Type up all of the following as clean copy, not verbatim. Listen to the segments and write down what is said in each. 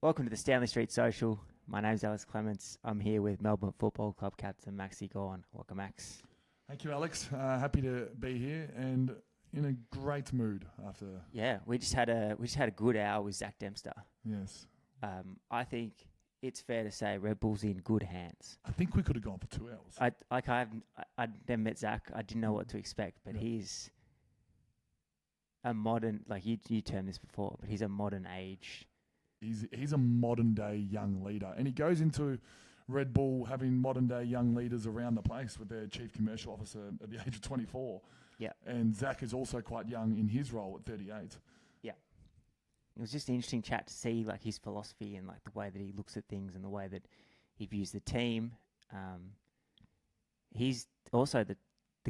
Welcome to the Stanley Street Social. My name's Alex Clements. I'm here with Melbourne Football Club captain Maxie Gorn. Welcome, Max. Thank you, Alex. Happy to be here and in a great mood after. Yeah, we just had a good hour with Zak Dempster. Yes. I think it's fair to say Red Bull's in good hands. I think we could have gone for 2 hours. I'd never met Zak. I didn't know what to expect, but he's a modern, like you termed this before, but he's a modern age. He's a modern day young leader, and he goes into Red Bull having modern day young leaders around the place with their chief commercial officer at the age of 24. Yeah. And Zak is also quite young in his role at 38. Yeah. It was just an interesting chat to see like his philosophy and like the way that he looks at things and the way that he views the team. He's also the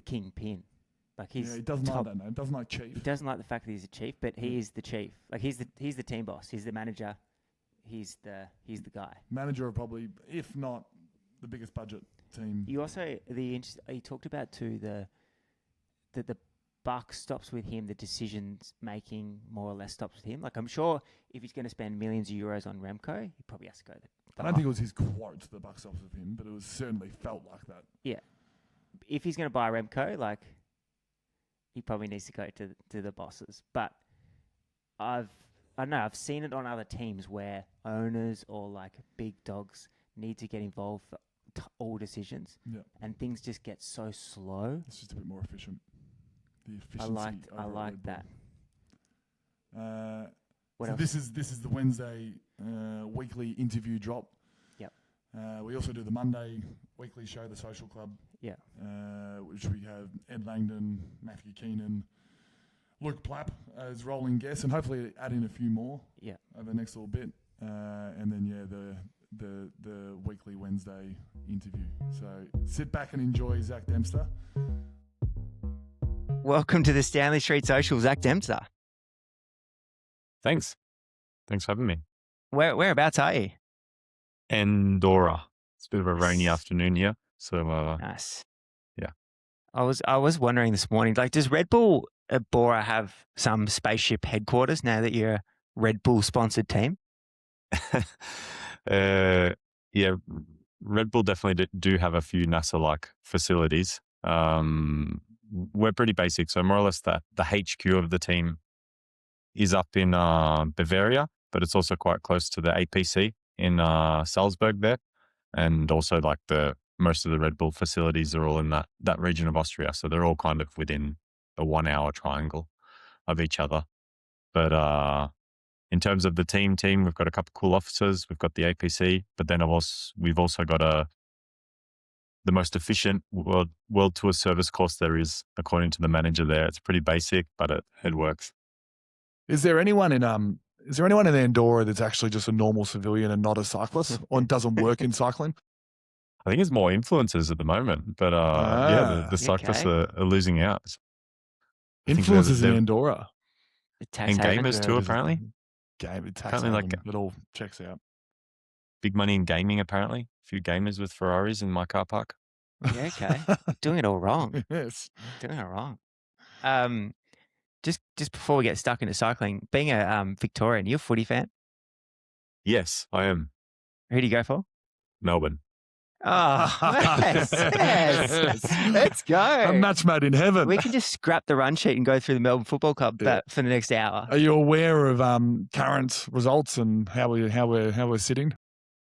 kingpin. Like he doesn't like that name. Doesn't like chief. He doesn't like the fact that he's a chief, but he is the chief. Like he's the team boss. He's the manager. He's the guy. Manager of probably, if not the biggest budget team. You also he talked about too the buck stops with him. The decisions making more or less stops with him. Like I'm sure if he's going to spend millions of euros on Remco, he probably has to go. I don't think it was his quote. The buck stops with him, but it was certainly felt like that. Yeah. If he's going to buy Remco, like. He probably needs to go to the bosses. But I don't know, I've seen it on other teams where owners or like big dogs need to get involved for all decisions. Yeah. And things just get so slow. It's just a bit more efficient. The I efficiency. like that. What else? This is the Wednesday weekly interview drop. Yep. We also do the Monday weekly show, The Social Club. Yeah. Which we have Ed Langdon, Matthew Keenan, Luke Plapp as rolling guests, and hopefully add in a few more. Yeah. Over the next little bit, and then the weekly Wednesday interview. So sit back and enjoy Zak Dempster. Welcome to the Stanley Street Social, Zak Dempster. Thanks for having me. Whereabouts are you? Andorra. It's a bit of a rainy afternoon here. So nice. Yeah. I was wondering this morning, like, does Red Bull at BORA have some spaceship headquarters now that you're a Red Bull sponsored team? Yeah, Red Bull definitely do have a few NASA-like facilities. We're pretty basic, so more or less the HQ of the team is up in Bavaria, but it's also quite close to the APC in Salzburg there, and also like most of the Red Bull facilities are all in that region of Austria. So they're all kind of within a 1 hour triangle of each other. But in terms of the team, we've got a couple of cool offices. We've got the APC, but then we've also got the most efficient world tour service course there is, according to the manager there. It's pretty basic, but it works. Is there anyone in Andorra that's actually just a normal civilian and not a cyclist, or doesn't work in cycling? I think it's more influencers at the moment, but the cyclists are losing out. Influencers in Andorra. And gamers too, apparently. It all checks out. Big money in gaming, apparently. A few gamers with Ferraris in my car park. Yeah, okay. Doing it all wrong. Yes. Doing it wrong. Just before we get stuck into cycling, being a Victorian, you're a footy fan? Yes, I am. Who do you go for? Melbourne. Oh, yes. Let's go. A match made in heaven. We can just scrap the run sheet and go through the Melbourne Football Club for the next hour. Are you aware of current results and how we're sitting?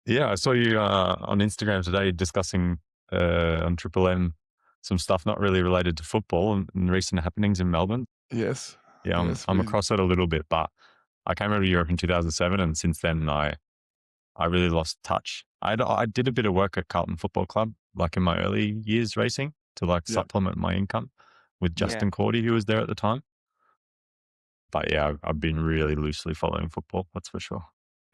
Yeah, I saw you on Instagram today discussing on Triple M some stuff not really related to football and recent happenings in Melbourne. Yes. Yeah, I'm across it a little bit, but I came over to Europe in 2007, and since then I really lost touch. I did a bit of work at Carlton Football Club, like in my early years racing, to supplement my income with Justin Cordy, who was there at the time. But yeah, I've been really loosely following football, that's for sure.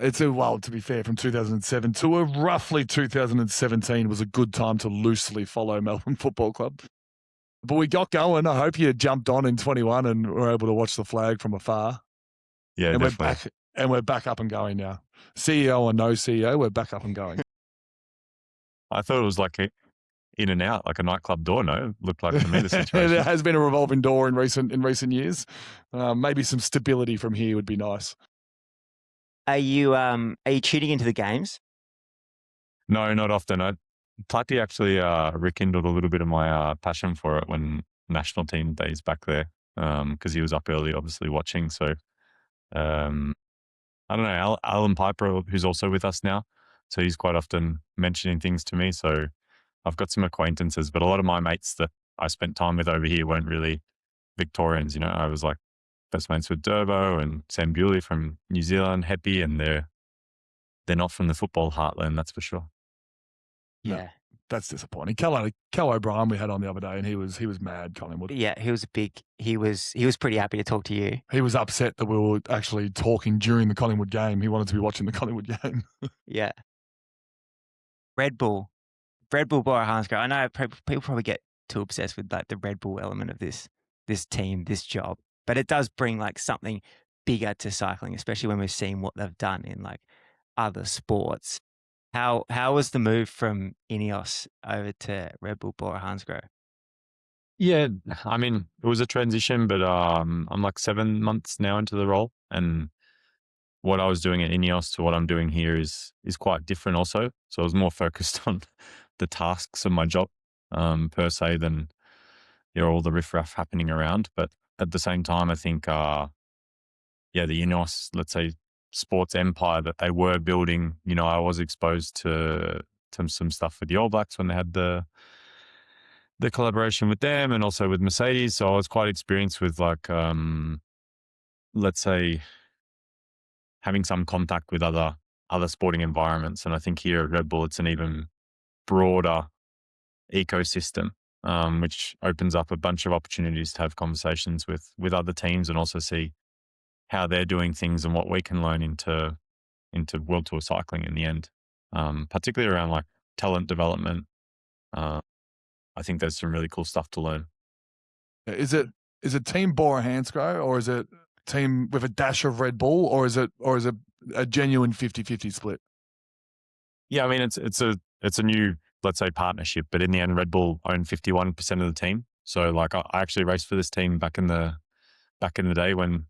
To be fair, from 2007 to roughly 2017 was a good time to loosely follow Melbourne Football Club. But we got going. I hope you jumped on in 21 and were able to watch the flag from afar. Yeah, and definitely. We're back up and going now. CEO or no CEO, we're back up and going. I thought it was like in and out, like a nightclub door. No, looked like to me the situation. There has been a revolving door in recent years. Maybe some stability from here would be nice. Are you tuning into the games? No, not often. Platy actually rekindled a little bit of my passion for it when national team days back there, because he was up early, obviously watching. So um, I don't know, Alan Piper, who's also with us now, so he's quite often mentioning things to me. So I've got some acquaintances, but a lot of my mates that I spent time with over here weren't really Victorians. I was like best mates with Durbo and Sam Bewley from New Zealand, Heppy, and they're not from the football heartland, that's for sure. No. Yeah. That's disappointing. Cal O'Brien we had on the other day, and he was mad, Collingwood. Yeah, he was pretty happy to talk to you. He was upset that we were actually talking during the Collingwood game. He wanted to be watching the Collingwood game. Yeah. Red Bull BORA hansgrohe. I know people probably get too obsessed with like the Red Bull element of this team, this job, but it does bring like something bigger to cycling, especially when we've seen what they've done in like other sports. How was the move from INEOS over to Red Bull BORA hansgrohe? Yeah, I mean, it was a transition, but I'm like 7 months now into the role, and what I was doing at INEOS to what I'm doing here is quite different also. So I was more focused on the tasks of my job per se than all the riffraff happening around. But at the same time, I think the INEOS, let's say, sports empire that they were building, I was exposed to some stuff with the All Blacks when they had the collaboration with them and also with Mercedes. So I was quite experienced with like, let's say, having some contact with other sporting environments. And I think here at Red Bull, it's an even broader ecosystem, which opens up a bunch of opportunities to have conversations with other teams and also see how they're doing things and what we can learn into World Tour cycling in the end, particularly around like talent development. I think there's some really cool stuff to learn. Is it Team BORA hansgrohe, or is it team with a dash of Red Bull, or is it a genuine 50-50 split? Yeah, I mean it's a new, let's say, partnership, but in the end, Red Bull own 51% of the team. So like I actually raced for this team back in the day when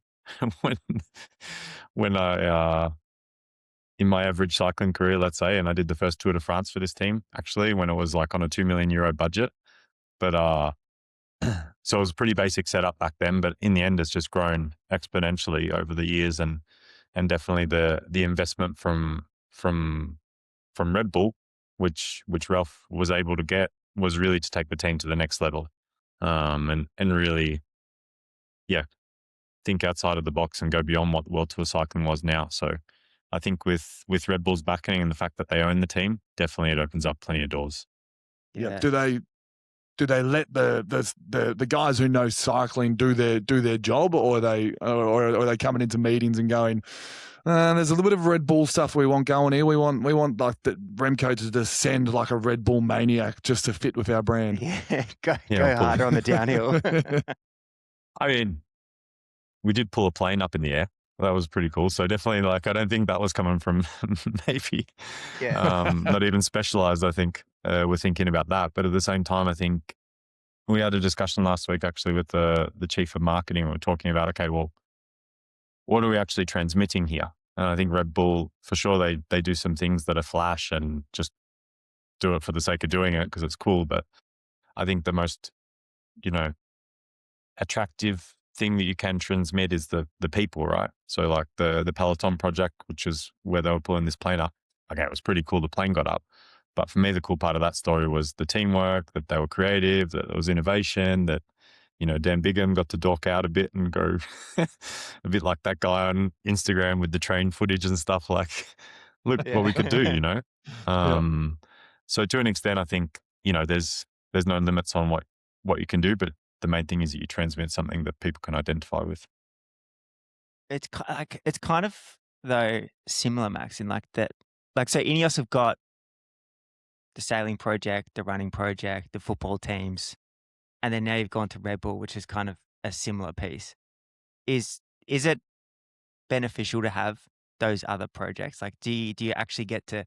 when I in my average cycling career, let's say, and I did the first Tour de France for this team actually when it was like on a €2 million budget. But so it was a pretty basic setup back then, but in the end, it's just grown exponentially over the years, and definitely the investment from Red Bull, which Ralph was able to get, was really to take the team to the next level, and really, think outside of the box and go beyond what World Tour cycling was now. So I think with Red Bull's backing and the fact that they own the team, definitely it opens up plenty of doors. Yeah. Do they let the guys who know cycling do their job, or are they coming into meetings and going, there's a little bit of Red Bull stuff we want going here. We want like the Remco to descend like a Red Bull maniac just to fit with our brand. Yeah, go harder on the downhill. I mean, we did pull a plane up in the air. That was pretty cool. So definitely, like, I don't think that was coming from maybe not even Specialized. I think we're thinking about that. But at the same time, I think we had a discussion last week actually with the chief of marketing. We were talking about, okay, well, what are we actually transmitting here? And I think Red Bull, for sure, they do some things that are flash and just do it for the sake of doing it because it's cool. But I think the most, attractive thing that you can transmit is the people, right? So like the Peloton project, which is where they were pulling this plane up. Okay, it was pretty cool. The plane got up. But for me, the cool part of that story was the teamwork, that they were creative, that there was innovation, that, Dan Bigham got to dork out a bit and go a bit like that guy on Instagram with the train footage and stuff, like, look what we could do, So to an extent, I think, there's no limits on what you can do, but the main thing is that you transmit something that people can identify with. It's kind of though similar, Max, in like that. Like, so INEOS have got the sailing project, the running project, the football teams, and then now you've gone to Red Bull, which is kind of a similar piece. Is it beneficial to have those other projects? Like, do you actually get to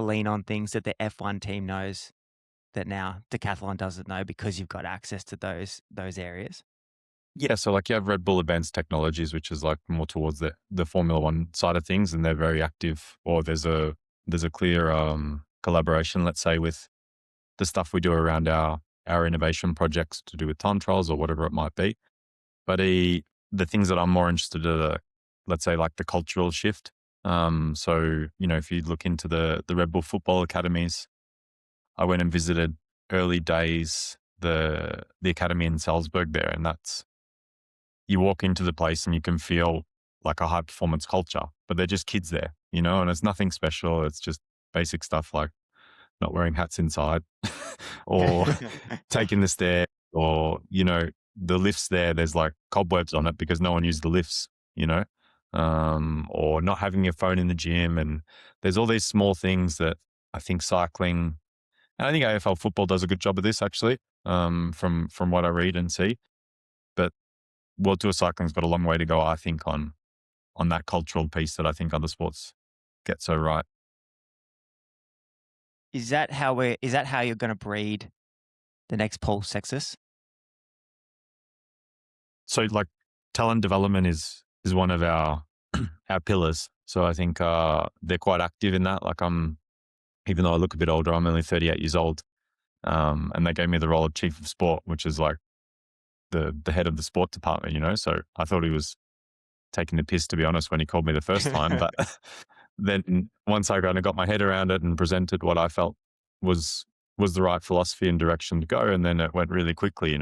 lean on things that the F1 team knows that now Decathlon doesn't know because you've got access to those areas? Yeah, so like you have Red Bull Advanced Technologies, which is like more towards the Formula One side of things, and they're very active. Or there's a clear collaboration, let's say, with the stuff we do around our innovation projects to do with time trials or whatever it might be. But the things that I'm more interested in are, let's say, like the cultural shift. So if you look into the Red Bull football academies, I went and visited early days the academy in Salzburg there, and that's, you walk into the place and you can feel like a high performance culture, but they're just kids there, and it's nothing special. It's just basic stuff like not wearing hats inside or taking the stair, or, the lifts there's like cobwebs on it because no one used the lifts, or not having your phone in the gym. And there's all these small things that I think cycling, and I think AFL football does a good job of this actually, from what I read and see. But World Tour cycling's got a long way to go, I think, on that cultural piece that I think other sports get so right. Is that how you're going to breed the next Paul Sextus? So like talent development is one of our pillars. So I think they're quite active in that. Like even though I look a bit older, I'm only 38 years old. And they gave me the role of chief of sport, which is like the head of the sport department, So I thought he was taking the piss, to be honest, when he called me the first time. But then once I kind of got my head around it and presented what I felt was the right philosophy and direction to go, and then it went really quickly.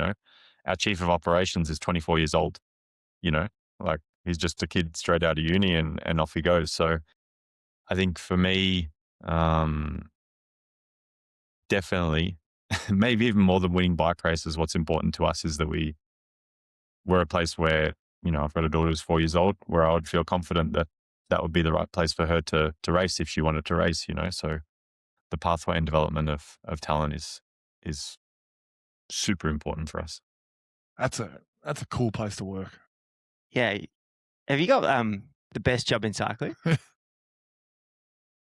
Our chief of operations is 24 years old, like he's just a kid straight out of uni and off he goes. So I think for me, definitely, maybe even more than winning bike races, what's important to us is that we're a place where, I've got a daughter who's 4 years old, where I would feel confident that that would be the right place for her to race if she wanted to race, So the pathway and development of talent is super important for us. That's a cool place to work. Yeah. Have you got the best job in cycling?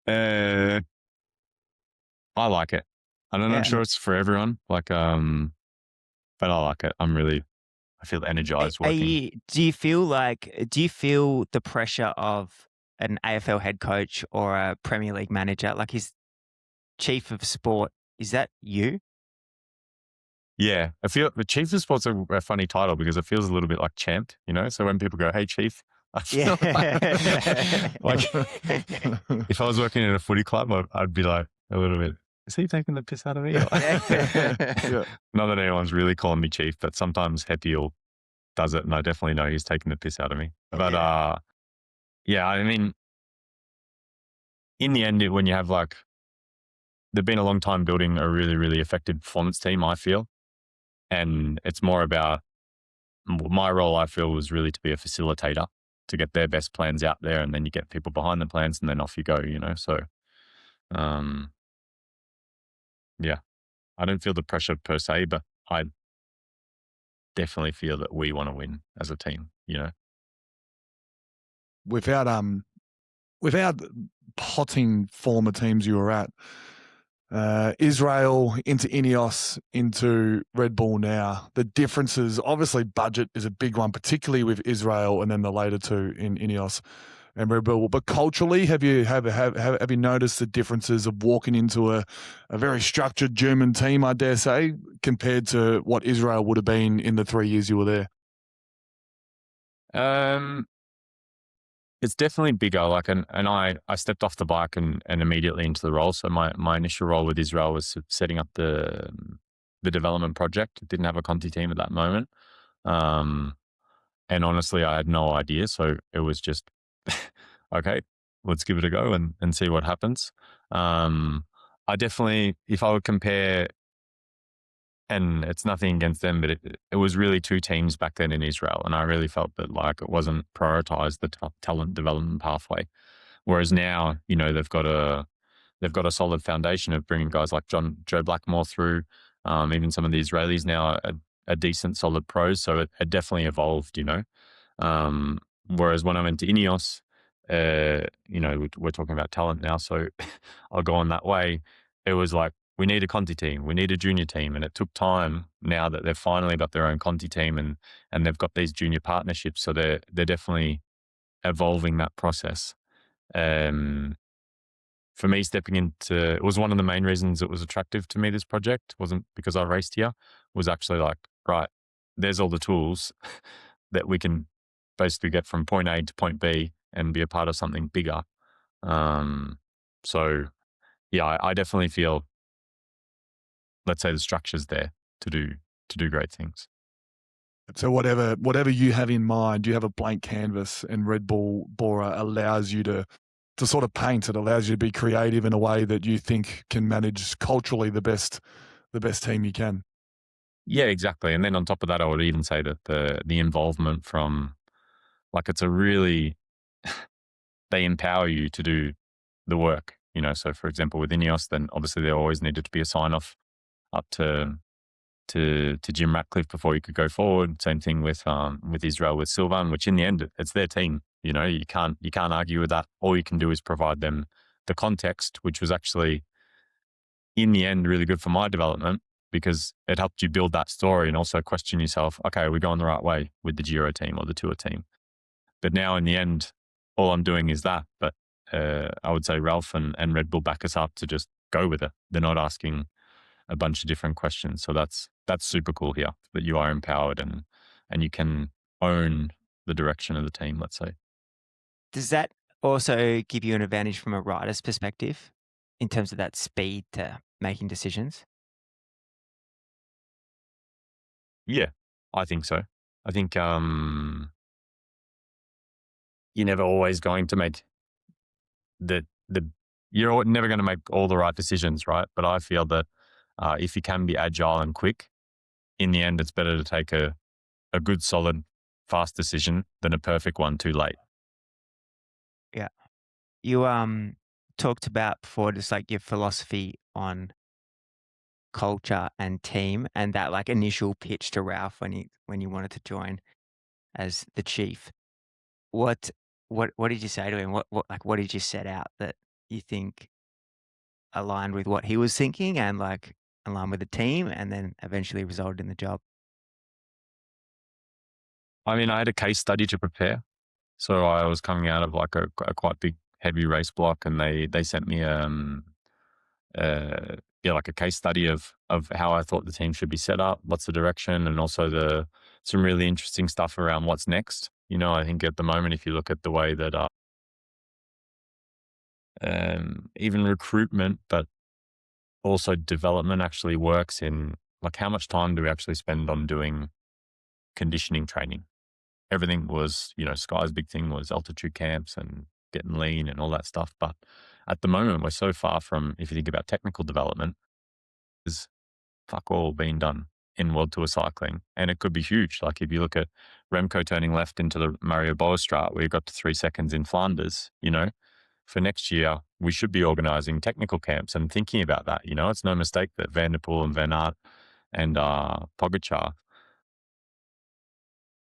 I like it. I'm not sure it's for everyone, like, but I like it. I feel energized working. Do you feel the pressure of an AFL head coach or a Premier League manager, like his chief of sport? Is that you? Yeah, I feel the chief of sport's a funny title because it feels a little bit like champ, So when people go, "Hey, chief," I feel like if I was working in a footy club, I'd be like a little bit, is he taking the piss out of me? Yeah. Not that anyone's really calling me chief, but sometimes Hepiel does it, and I definitely know he's taking the piss out of me. But yeah, I mean, in the end, when you have they've been a long time building a really, really effective performance team, I feel. And it's more about my role, I feel, was really to be a facilitator, to get their best plans out there, and then you get people behind the plans, and then off you go, So, yeah, I don't feel the pressure per se, but I definitely feel that we want to win as a team, Without potting former teams you were at, Israel into INEOS into Red Bull now, the differences, obviously budget is a big one, particularly with Israel and then the later two in INEOS and Red Bull. But culturally, have you noticed the differences of walking into a very structured German team, I dare say, compared to what Israel would have been in the 3 years you were there? It's definitely bigger. And I stepped off the bike and immediately into the role. So my initial role with Israel was setting up the development project. Didn't have a Conti team at that moment. And honestly, I had no idea. So it was just, okay, let's give it a go and see what happens. I definitely, if I would compare, and it's nothing against them, but it was really two teams back then in Israel. And I really felt that it wasn't prioritized, the talent development pathway. Whereas now, they've got a solid foundation of bringing guys like Joe Blackmore through, even some of the Israelis now are decent, solid pros. So it definitely evolved, whereas when I went to INEOS, we're talking about talent now, so I'll go on that way. It was like we need a Conti team, we need a junior team. And it took time now that they've finally got their own Conti team and they've got these junior partnerships. So they're definitely evolving that process. For me, stepping into it was one of the main reasons it was attractive to me. This project wasn't because I raced here, was actually like, right, there's all the tools that we can basically get from point A to point B and be a part of something bigger. So yeah, I definitely feel, let's say, the structure's there to do great things. So whatever you have in mind, you have a blank canvas, and Red Bull BORA allows you to sort of paint. It allows you to be creative in a way that you think can manage culturally the best team you can. Yeah, exactly. And then on top of that, I would even say that the involvement from, like, it's a really, they empower you to do the work, you know. So for example, with INEOS, then obviously there always needed to be a sign off up to Jim Ratcliffe before you could go forward. Same thing with Israel, with Sylvan, which in the end, it's their team. You know, you can't argue with that. All you can do is provide them the context, which was actually in the end really good for my development, because it helped you build that story and also question yourself, okay, are we going the right way with the Giro team or the Tour team? But now in the end, all I'm doing is that. But I would say Ralph and Red Bull back us up to just go with it. They're not asking a bunch of different questions. So that's super cool here, that you are empowered and you can own the direction of the team, let's say. Does that also give you an advantage from a rider's perspective in terms of that speed to making decisions? Yeah, I think so. I think you're never always going to make you're never going to make all the right decisions, right? But I feel that if you can be agile and quick, in the end, it's better to take a good, solid, fast decision than a perfect one too late. Yeah. You talked about before just like your philosophy on culture and team, and that like initial pitch to Ralph when you wanted to join as the chief. What did you say to him? What did you set out that you think aligned with what he was thinking and like aligned with the team, and then eventually resulted in the job? I mean, I had a case study to prepare. So I was coming out of like a quite big, heavy race block, and they sent me like a case study of how I thought the team should be set up, what's the direction, and also some really interesting stuff around what's next. You know, I think at the moment, if you look at the way that even recruitment, but also development actually works in, like, how much time do we actually spend on doing conditioning training? Everything was, you know, Sky's big thing was altitude camps and getting lean and all that stuff. But at the moment, we're so far from, if you think about technical development, is fuck all being done in World Tour cycling. And it could be huge. Like if you look at Remco turning left into the Mario Boa Strat, where he got to 3 seconds in Flanders, you know, for next year, we should be organizing technical camps and thinking about that. You know, it's no mistake that Van der Poel and Van Aert and Pogacar,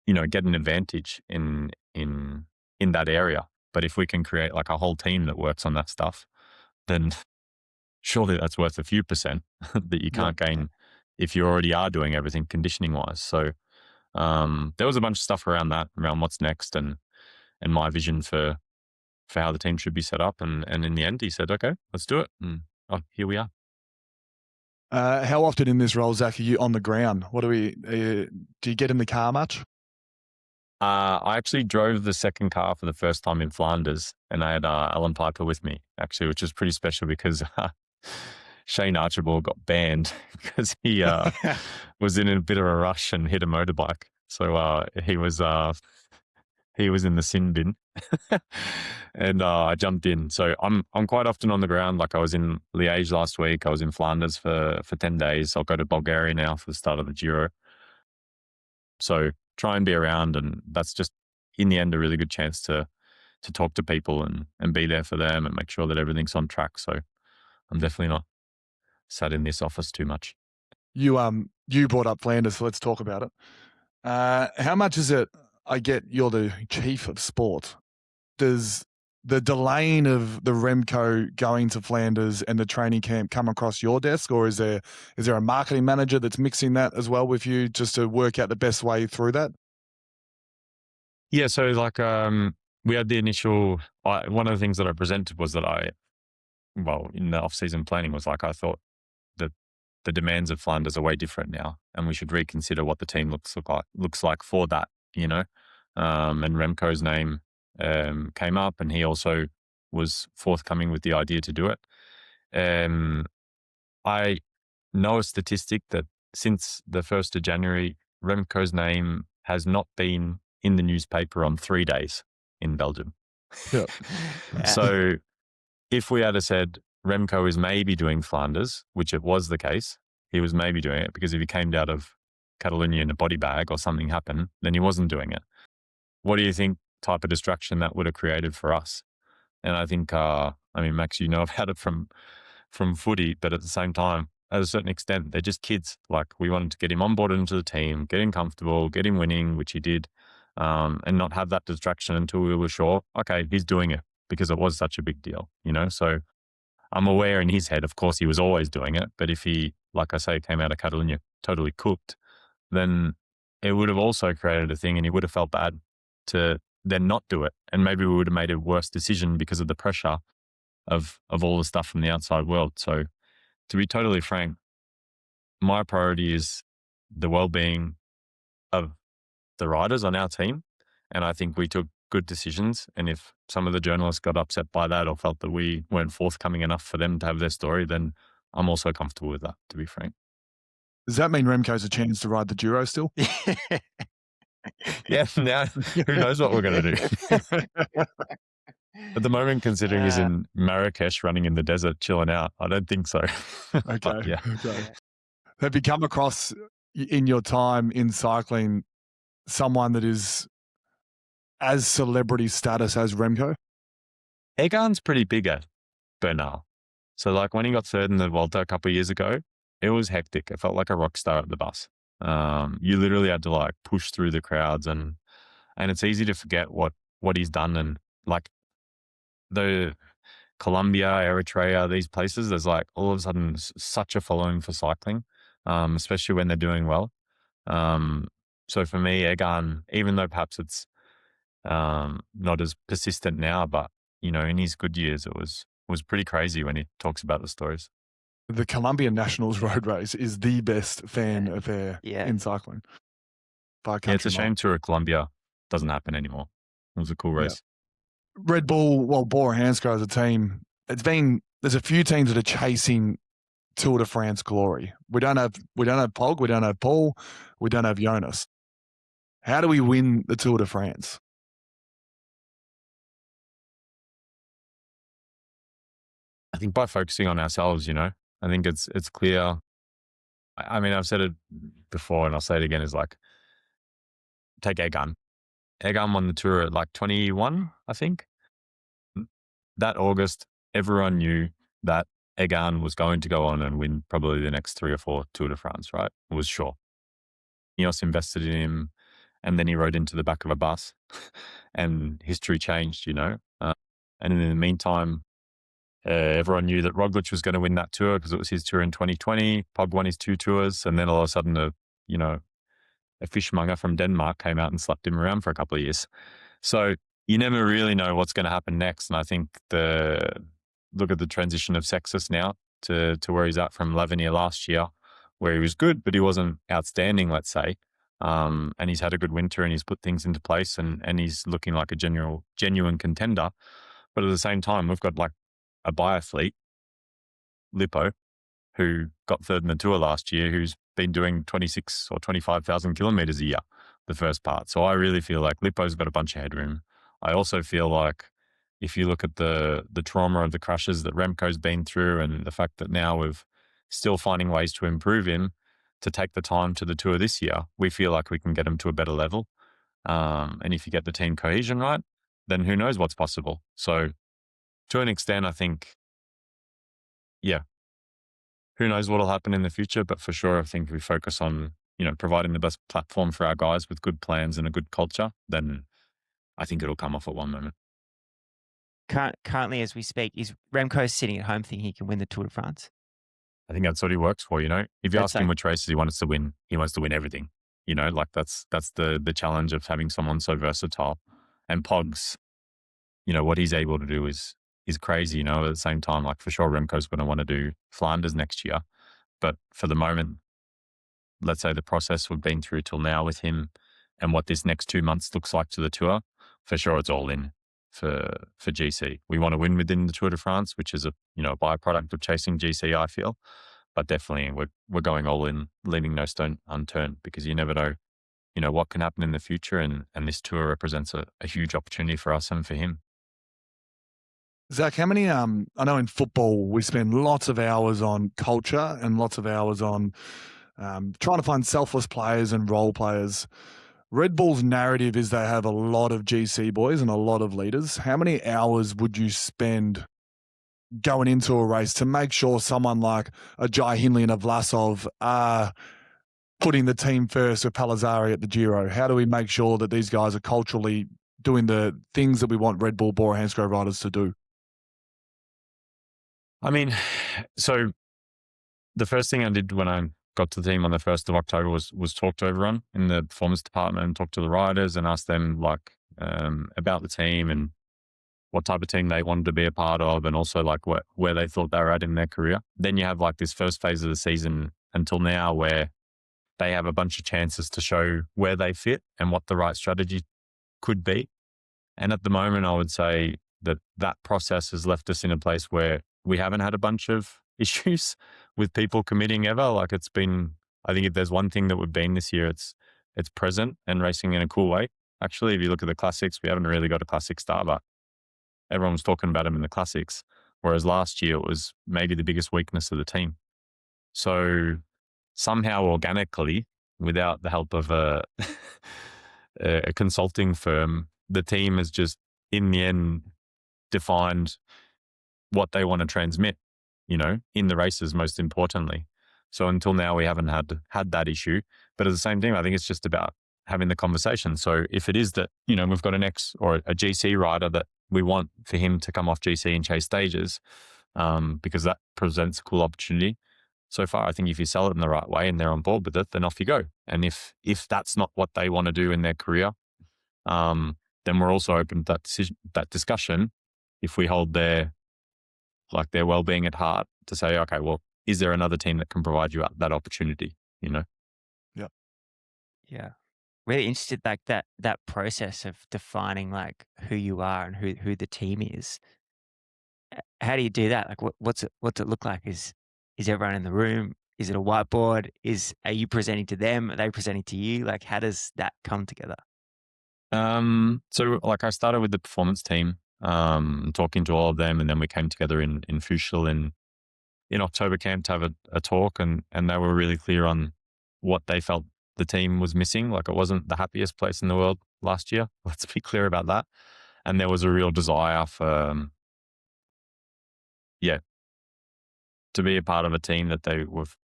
you know, get an advantage in that area. But if we can create like a whole team that works on that stuff, then surely that's worth a few percent that you can't gain if you already are doing everything conditioning wise. So there was a bunch of stuff around that, around what's next and my vision for how the team should be set up. And in the end, he said, okay, let's do it. And here we are. How often in this role, Zach, are you on the ground? Do you get in the car much? I actually drove the second car for the first time in Flanders, and I had Alan Piper with me, actually, which was pretty special because Shane Archibald got banned because he was in a bit of a rush and hit a motorbike. So he was in the sin bin, and I jumped in. So I'm quite often on the ground. Like I was in Liège last week. I was in Flanders for 10 days. I'll go to Bulgaria now for the start of the Giro. So try and be around, and that's just in the end a really good chance to talk to people and be there for them and make sure that everything's on track. So I'm definitely not sat in this office too much. You brought up Flanders, so let's talk about it. How much is it? I get you're the chief of sport. Does the delaying of the Remco going to Flanders and the training camp come across your desk, or is there a marketing manager that's mixing that as well with you just to work out the best way through that? Yeah, so like we had the initial. One of the things that I presented was that in the off-season planning was like I thought that the demands of Flanders are way different now, and we should reconsider what the team looks like for that. And Remco's name came up, and he also was forthcoming with the idea to do it. I know a statistic that since the 1st of January, Remco's name has not been in the newspaper on 3 days in Belgium. Yeah. So if we had said Remco is maybe doing Flanders, which it was the case, he was maybe doing it because if he came out of Catalonia in a body bag or something happened, then he wasn't doing it. What do you think type of distraction that would have created for us? And I think, Max, you know about it from footy, but at the same time, at a certain extent, they're just kids. Like we wanted to get him onboarded into the team, get him comfortable, get him winning, which he did, and not have that distraction until we were sure, okay, he's doing it because it was such a big deal, So I'm aware in his head, of course, he was always doing it. But if he, like I say, came out of Catalonia totally cooked, then it would have also created a thing and he would have felt bad to then not do it. And maybe we would have made a worse decision because of the pressure of all the stuff from the outside world. So to be totally frank, my priority is the well-being of the riders on our team. And I think we took good decisions. And if some of the journalists got upset by that or felt that we weren't forthcoming enough for them to have their story, then I'm also comfortable with that, to be frank. Does that mean Remco's a chance to ride the Giro still? Yeah, now who knows what we're going to do. At the moment, considering he's in Marrakesh running in the desert, chilling out, I don't think so. Okay. Yeah. Okay. Have you come across in your time in cycling someone that is as celebrity status as Remco? Egan's pretty big at Bernal. So like when he got third in the WorldTour a couple of years ago, it was hectic. It felt like a rock star at the bus. You literally had to like push through the crowds and it's easy to forget what he's done. And like the Colombia, Eritrea, these places, there's like all of a sudden such a following for cycling, especially when they're doing well. So for me, Egan, even though perhaps it's not as persistent now, but in his good years, it was pretty crazy when he talks about the stories. The Colombian Nationals road race is the best fan affair in cycling. It's a shame Tour of Colombia doesn't happen anymore. It was a cool race. Red Bull, BORA hansgrohe as a team, there's a few teams that are chasing Tour de France glory. We don't have Pog, we don't have Paul, we don't have Jonas. How do we win the Tour de France? I think by focusing on ourselves, I think it's clear. I mean, I've said it before and I'll say it again, is like, take Egan. Egan won the Tour at like 21, I think. That August, everyone knew that Egan was going to go on and win probably the next 3 or 4 Tour de France, right? It was sure. INEOS invested in him and then he rode into the back of a bus and history changed, and in the meantime, everyone knew that Roglic was going to win that tour because it was his tour in 2020. Pog won his 2 tours, and then all of a sudden, a fishmonger from Denmark came out and slapped him around for a couple of years. So you never really know what's going to happen next. And I think look at the transition of Sexus now to where he's at from Lavernier last year, where he was good, but he wasn't outstanding, let's say. And he's had a good winter and he's put things into place and he's looking like a genuine contender. But at the same time, we've got like a biathlete, Lippo, who got third in the Tour last year, who's been doing 26 or 25,000 kilometers a year, the first part. So I really feel like Lippo's got a bunch of headroom. I also feel like if you look at the trauma of the crashes that Remco's been through and the fact that now we're still finding ways to improve him, to take the time to the Tour this year, we feel like we can get him to a better level. And if you get the team cohesion right, then who knows what's possible. So to an extent, I think, who knows what will happen in the future, but for sure, I think if we focus on, providing the best platform for our guys with good plans and a good culture, then I think it'll come off at one moment. currently as we speak, is Remco sitting at home thinking he can win the Tour de France? I think that's what he works for, you know. If you That's ask him like- which races he wants to win, he wants to win everything. You know, like that's the challenge of having someone so versatile. And Pogs, you know, what he's able to do is crazy, you know. At the same time, like for sure Remco's going to want to do Flanders next year. But for the moment, let's say the process we've been through till now with him and what this next 2 months looks like to the Tour, for sure it's all in for GC. We want to win within the Tour de France, which is a byproduct of chasing GC, I feel. But definitely we're going all in, leaving no stone unturned, because you never know, you know, what can happen in the future, and this Tour represents a huge opportunity for us and for him. Zach, how many, I know in football we spend lots of hours on culture and lots of hours on trying to find selfless players and role players. Red Bull's narrative is they have a lot of GC boys and a lot of leaders. How many hours would you spend going into a race to make sure someone like a Jai Hindley and a Vlasov are putting the team first with Palazzari at the Giro? How do we make sure that these guys are culturally doing the things that we want Red Bull, BORA, hansgrohe riders to do? I mean, so the first thing I did when I got to the team on the 1st of October was talk to everyone in the performance department and talk to the riders and ask them like about the team and what type of team they wanted to be a part of, and also like where they thought they were at in their career. Then you have like this first phase of the season until now where they have a bunch of chances to show where they fit and what the right strategy could be. And at the moment, I would say that process has left us in a place where we haven't had a bunch of issues with people committing ever. Like it's been, I think if there's one thing that we've been this year, it's present and racing in a cool way. Actually, if you look at the classics, we haven't really got a classic star, but everyone was talking about him in the classics. Whereas last year it was maybe the biggest weakness of the team. So somehow organically, without the help of a consulting firm, the team has just in the end defined what they want to transmit, you know, in the races, most importantly. So until now, we haven't had that issue. But at the same time, I think it's just about having the conversation. So if it is that, you know, we've got an ex or a GC rider that we want for him to come off GC and chase stages, because that presents a cool opportunity. So far, I think if you sell it in the right way and they're on board with it, then off you go. And if that's not what they want to do in their career, then we're also open to that discussion. If we hold their well-being at heart, to say, okay, well, is there another team that can provide you that opportunity? You know? Yeah. Really interested, like that process of defining like who you are and who the team is. How do you do that? Like what's it look like? Is everyone in the room? Is it a whiteboard? Are you presenting to them? Are they presenting to you? Like how does that come together? So like I started with the performance team, talking to all of them, and then we came together in Fuchsel in October camp to have a talk, and they were really clear on what they felt the team was missing. Like it wasn't the happiest place in the world last year. Let's be clear about that. And there was a real desire for, to be a part of a team that they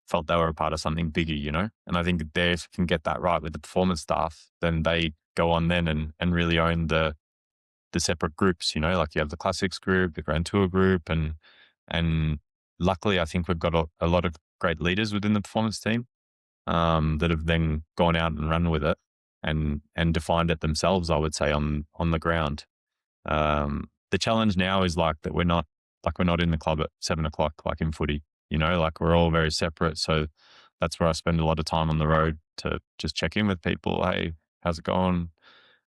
felt they were a part of something bigger, you know? And I think if they can get that right with the performance staff, then they go on then and really own the separate groups, you know, like you have the classics group, the Grand Tour group, and luckily I think we've got a lot of great leaders within the performance team that have then gone out and run with it and defined it themselves, I would say, on the ground. The challenge now is like that we're not in the club at 7:00 like in footy, you know, like we're all very separate. So that's where I spend a lot of time on the road to just check in with people. Hey, how's it going?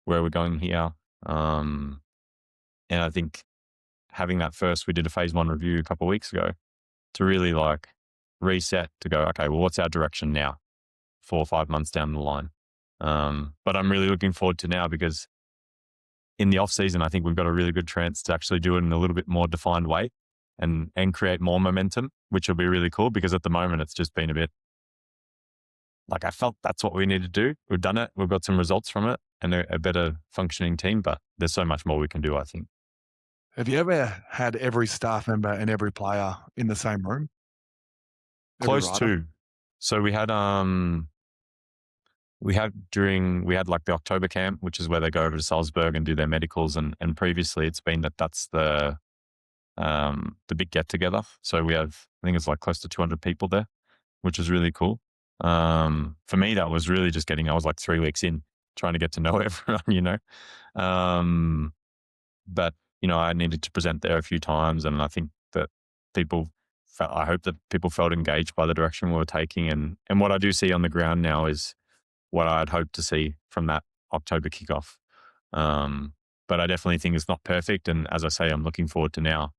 Where are we going here? And I think having that first, we did a phase 1 review a couple of weeks ago to really like reset to go, okay, well, what's our direction now? 4 or 5 months down the line. But I'm really looking forward to now, because in the off season, I think we've got a really good chance to actually do it in a little bit more defined way and create more momentum, which will be really cool, because at the moment it's just been a bit like, I felt that's what we need to do. We've done it. We've got some results from it and a better functioning team, but there's so much more we can do, I think. Have you ever had every staff member and every player in the same room? Close to. So we had, we had like the October camp, which is where they go over to Salzburg and do their medicals. And previously it's been that's the big get together. So we have, I think it's like close to 200 people there, which is really cool. For me, that was really just I was like 3 weeks in trying to get to know everyone, but, I needed to present there a few times. And I think that I hope that people felt engaged by the direction we were taking. And what I do see on the ground now is what I'd hoped to see from that October kickoff. But I definitely think it's not perfect. And as I say, I'm looking forward to now,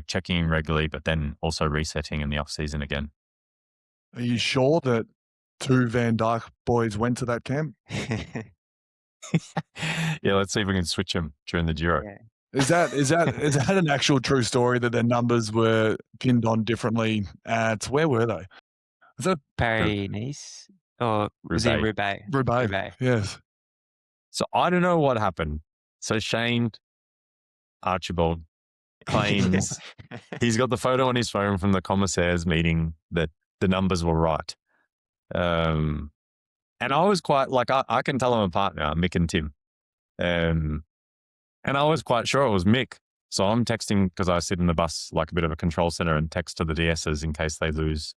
checking in regularly, but then also resetting in the off season again. Are you sure that 2 Van Dijk boys went to that camp? Yeah, let's see if we can switch them during the Giro. Yeah. Is that an actual true story that their numbers were pinned on differently at, where were they? Is that Paris-Nice? Or was it Roubaix? Roubaix? Yes. So I don't know what happened. So Shane Archibald claims he's got the photo on his phone from the commissaires meeting that the numbers were right. And I was quite I can tell them apart now, Mick and Tim. And I was quite sure it was Mick. So I'm texting, because I sit in the bus like a bit of a control center, and text to the DSs in case they lose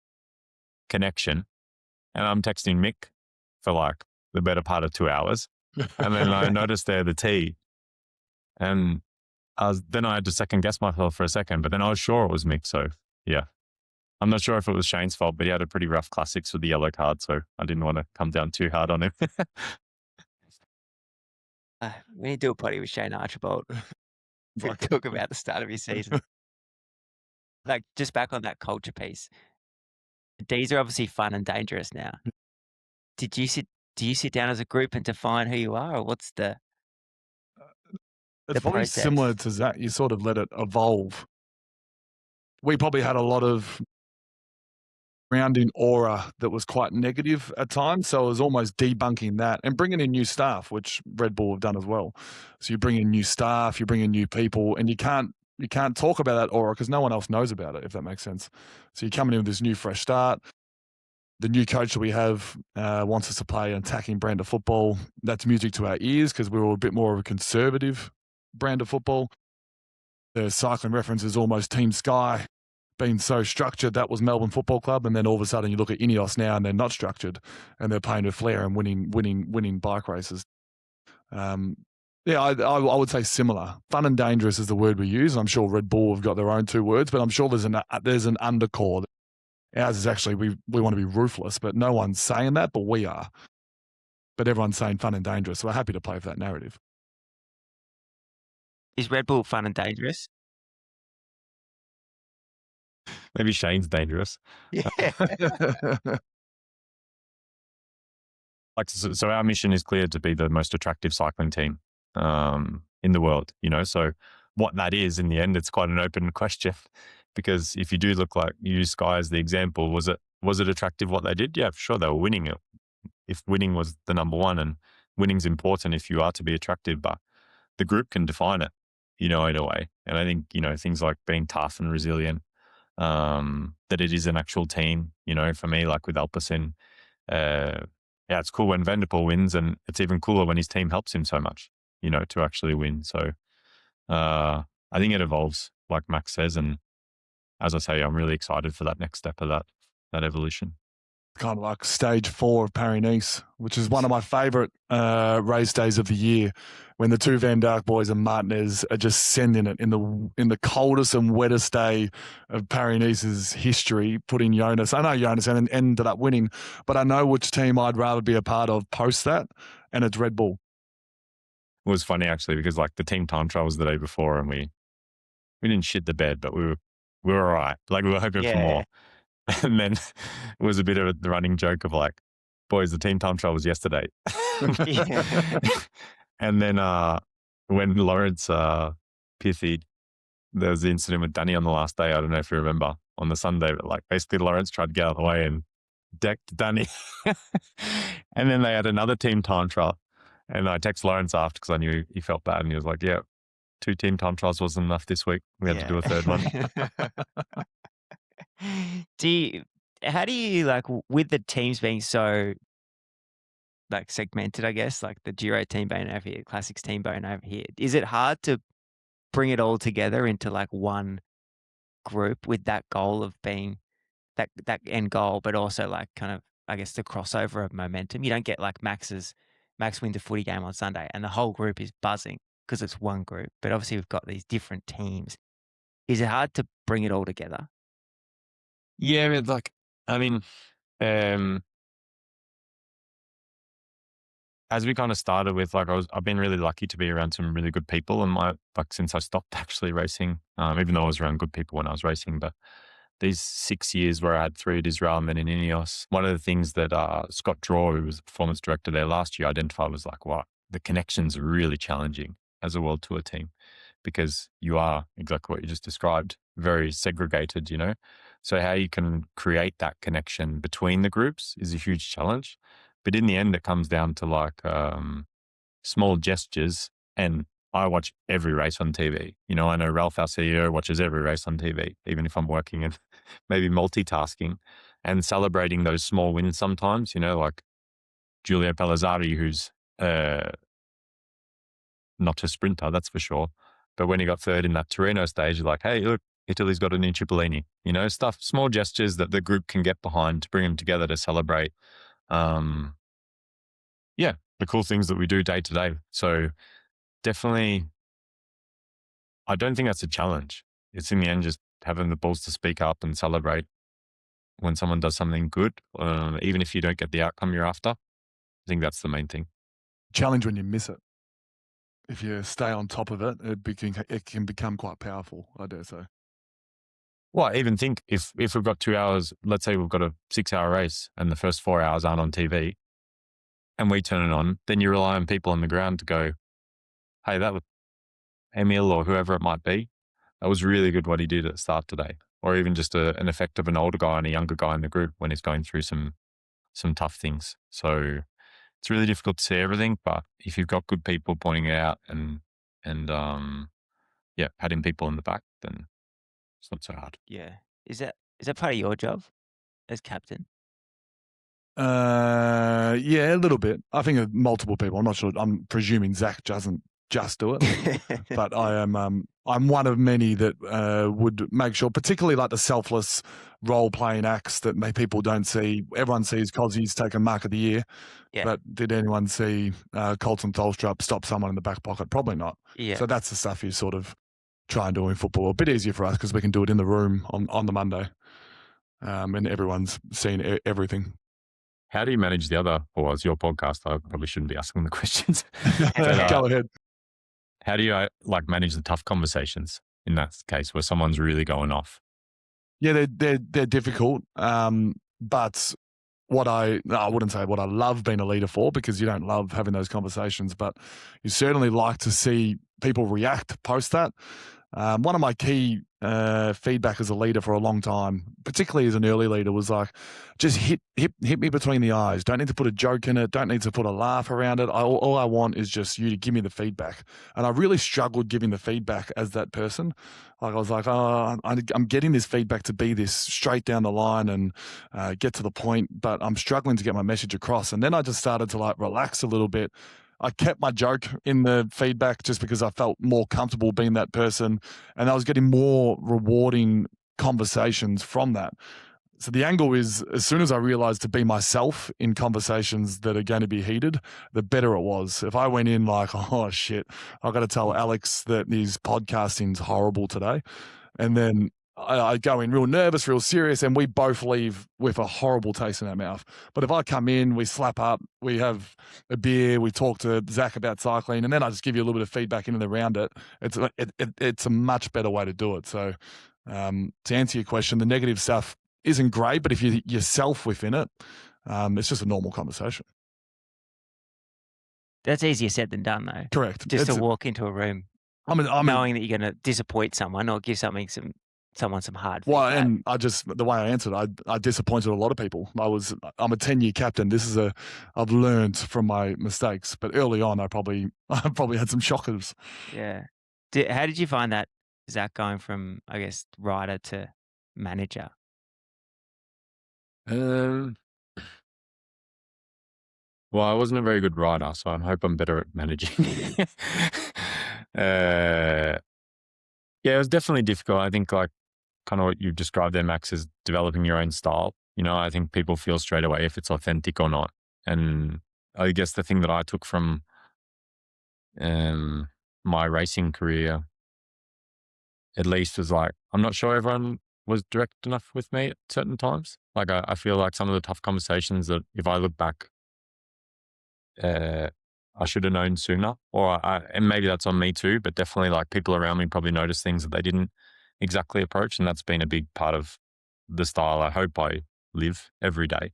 connection. And I'm texting Mick for like the better part of 2 hours. And then I noticed there the T. And then I had to second guess myself for a second, but then I was sure it was Mick. So yeah, I'm not sure if it was Shane's fault, but he had a pretty rough classics with the yellow card. So I didn't want to come down too hard on him. We need to do a potty with Shane Archibald. Talk about the start of his season. Like, just back on that culture piece. Ds are obviously fun and dangerous now. Do you sit down as a group and define who you are, or what's the It's probably process? similar to Zach. You sort of let it evolve. We probably had a lot of surrounding aura that was quite negative at times. So it was almost debunking that and bringing in new staff, which Red Bull have done as well. So you bring in new staff, you bring in new people, and you can't talk about that aura because no one else knows about it, if that makes sense. So you're coming in with this new fresh start. The new coach that we have wants us to play an attacking brand of football. That's music to our ears because we were a bit more of a conservative brand of football. The cycling reference is almost Team Sky. Being so structured, that was Melbourne Football Club, and then all of a sudden you look at INEOS now and they're not structured and they're playing with flair and winning bike races. I would say similar. Fun and dangerous is the word we use. I'm sure Red Bull have got their own 2 words, but I'm sure there's an undercore. Ours is actually we want to be ruthless, but no one's saying that, but we are. But everyone's saying fun and dangerous, so we're happy to play for that narrative. Is Red Bull fun and dangerous? Maybe Shane's dangerous. Yeah. So our mission is clear to be the most attractive cycling team in the world, So what that is in the end, it's quite an open question, because if you do look like you use Sky as the example, was it attractive what they did? Yeah, for sure, they were winning it. If winning was the number one, and winning's important if you are to be attractive, but the group can define it, in a way. And I think, things like being tough and resilient, that it is an actual team, for me, like with Alpecin, it's cool when Van der Poel wins, and it's even cooler when his team helps him so much, to actually win. So I think it evolves, like Max says, and as I say, I'm really excited for that next step of that evolution. Kind of like stage 4 of Paris-Nice, which is one of my favourite race days of the year, when the 2 Van Dijk boys and Martinez are just sending it in the coldest and wettest day of Paris-Nice's history, putting Jonas. I know Jonas ended up winning, but I know which team I'd rather be a part of post that, and it's Red Bull. It was funny actually, because like the team time trial was the day before, and we didn't shit the bed, but we were all right. Like, we were hoping for more. And then it was a bit of the running joke of like, boys, the team time trial was yesterday. And then when Lawrence pithied, there was the incident with Danny on the last day. I don't know if you remember, on the Sunday, but like basically Lawrence tried to get out of the way and decked Danny. And then they had another team time trial. And I texted Lawrence after because I knew he felt bad, and he was like, yeah, 2 team time trials wasn't enough this week. We had to do a 3rd one. How do you, like, with the teams being so like segmented, I guess, like the Giro team being over here, Classics team being over here. Is it hard to bring it all together into like one group with that goal of being that end goal, but also like kind of, I guess, the crossover of momentum? You don't get like Max wins a footy game on Sunday and the whole group is buzzing because it's one group. But obviously we've got these different teams. Is it hard to bring it all together? Yeah, I mean, as we kind of started with, like, I've been really lucky to be around some really good people, and since I stopped actually racing, even though I was around good people when I was racing, but these 6 years where I had 3 at Israel and then in INEOS, one of the things that Scott Draw, who was the performance director there last year, identified was like, wow, the connections are really challenging as a World Tour team because you are exactly what you just described, very segregated, you know? So how you can create that connection between the groups is a huge challenge. But in the end, it comes down to like small gestures. And I watch every race on TV. You know, I know Ralph, our CEO, watches every race on TV, even if I'm working and maybe multitasking, and celebrating those small wins sometimes, you know, like Giulio Pelizzari, who's not a sprinter, that's for sure. But when he got third in that Torino stage, you're like, hey, look, Italy's got a new Cipollini, you know, small gestures that the group can get behind to bring them together to celebrate. Yeah, the cool things that we do day to day. So definitely, I don't think that's a challenge. It's in the end just having the balls to speak up and celebrate when someone does something good, even if you don't get the outcome you're after. I think that's the main thing. Challenge when you miss it. If you stay on top of it, it can become quite powerful, I dare say. Well, I even think if we've got 2 hours, let's say we've got a 6-hour race and the first 4 hours aren't on TV and we turn it on, then you rely on people on the ground to go, hey, that was Emil or whoever it might be. That was really good what he did at the start today. Or even just an effect of an older guy and a younger guy in the group when he's going through some tough things. So it's really difficult to see everything, but if you've got good people pointing it out and patting people in the back, then it's not so hard. Yeah. Is that part of your job as captain? Yeah, a little bit. I think of multiple people. I'm not sure. I'm presuming Zak doesn't just do it, but I am. I'm one of many that would make sure, particularly like the selfless role-playing acts that people don't see. Everyone sees Cozzy's taken Mark of the Year, but did anyone see Colton Tolstrup stop someone in the back pocket? Probably not. Yeah. So that's the stuff you sort of try and do in football. A bit easier for us because we can do it in the room on the Monday, and everyone's seen everything. How do you manage the other, or as your podcast, I probably shouldn't be asking the questions. Go ahead. How do you manage the tough conversations in that case where someone's really going off? Yeah, they're difficult. But I wouldn't say what I love being a leader for, because you don't love having those conversations, but you certainly like to see people react post that. One of my key feedback as a leader for a long time, particularly as an early leader, was like, just hit me between the eyes. Don't need to put a joke in it. Don't need to put a laugh around it. All I want is just you to give me the feedback. And I really struggled giving the feedback as that person. Like I was like, I'm getting this feedback to be this straight down the line and get to the point, but I'm struggling to get my message across. And then I just started to relax a little bit. I kept my joke in the feedback just because I felt more comfortable being that person, and I was getting more rewarding conversations from that. So the angle is, as soon as I realized to be myself in conversations that are going to be heated, the better it was. If I went in like, oh shit, I've got to tell Alex that his podcasting's horrible today, and then I go in real nervous, real serious, and we both leave with a horrible taste in our mouth. But if I come in, we slap up, we have a beer, we talk to Zak about cycling, and then I just give you a little bit of feedback in and around it, it's a much better way to do it. So to answer your question, the negative stuff isn't great, but if you're yourself within it, it's just a normal conversation. That's easier said than done, though. Correct. Just to walk into a room knowing that you're going to disappoint someone or give someone some hard feedback. And the way I answered, I disappointed a lot of people. I'm a 10-year captain. I've learned from my mistakes, but early on, I probably had some shockers. Yeah. How did you find that, Zak, going from, I guess, rider to manager? Well, I wasn't a very good writer, so I hope I'm better at managing. Yeah, it was definitely difficult. I think like kind of what you've described there, Max, is developing your own style. I think people feel straight away if it's authentic or not. And I guess the thing that I took from my racing career, at least, was like, I'm not sure everyone was direct enough with me at certain times. Like I feel like some of the tough conversations that if I look back, I should have known sooner, and maybe that's on me too, but definitely like people around me probably noticed things that they didn't exactly approach. And that's been a big part of the style I hope I live every day,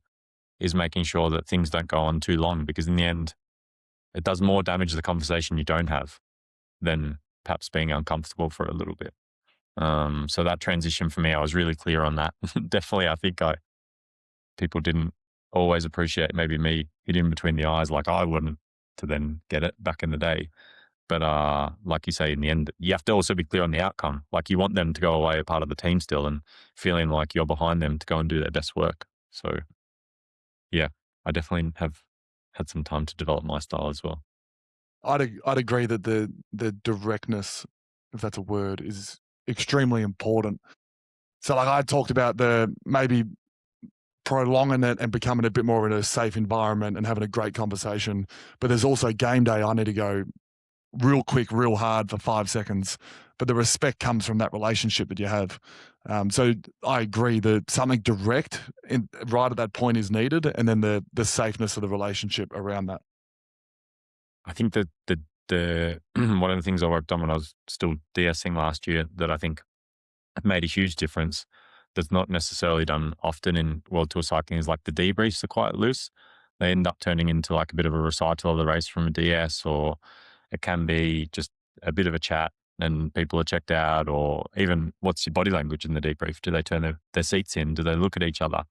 is making sure that things don't go on too long, because in the end, it does more damage to the conversation you don't have than perhaps being uncomfortable for a little bit. So that transition for me, I was really clear on that. Definitely, I think people didn't always appreciate maybe me hitting between the eyes like I wouldn't to then get it back in the day. But like you say, in the end, you have to also be clear on the outcome. Like you want them to go away a part of the team still and feeling like you're behind them to go and do their best work. So yeah, I definitely have had some time to develop my style as well. I'd agree that the directness, if that's a word, is extremely important. So like I talked about the maybe prolonging it and becoming a bit more in a safe environment and having a great conversation. But there's also game day. I need to go real quick, real hard for 5 seconds. But the respect comes from that relationship that you have. So I agree that something direct right at that point is needed, and then the safeness of the relationship around that. I think that the one of the things I worked on when I was still DSing last year that I think made a huge difference, that's not necessarily done often in World Tour cycling, is like the debriefs are quite loose. They end up turning into like a bit of a recital of the race from a DS, or it can be just a bit of a chat and people are checked out, or even what's your body language in the debrief? Do they turn their seats in? Do they look at each other?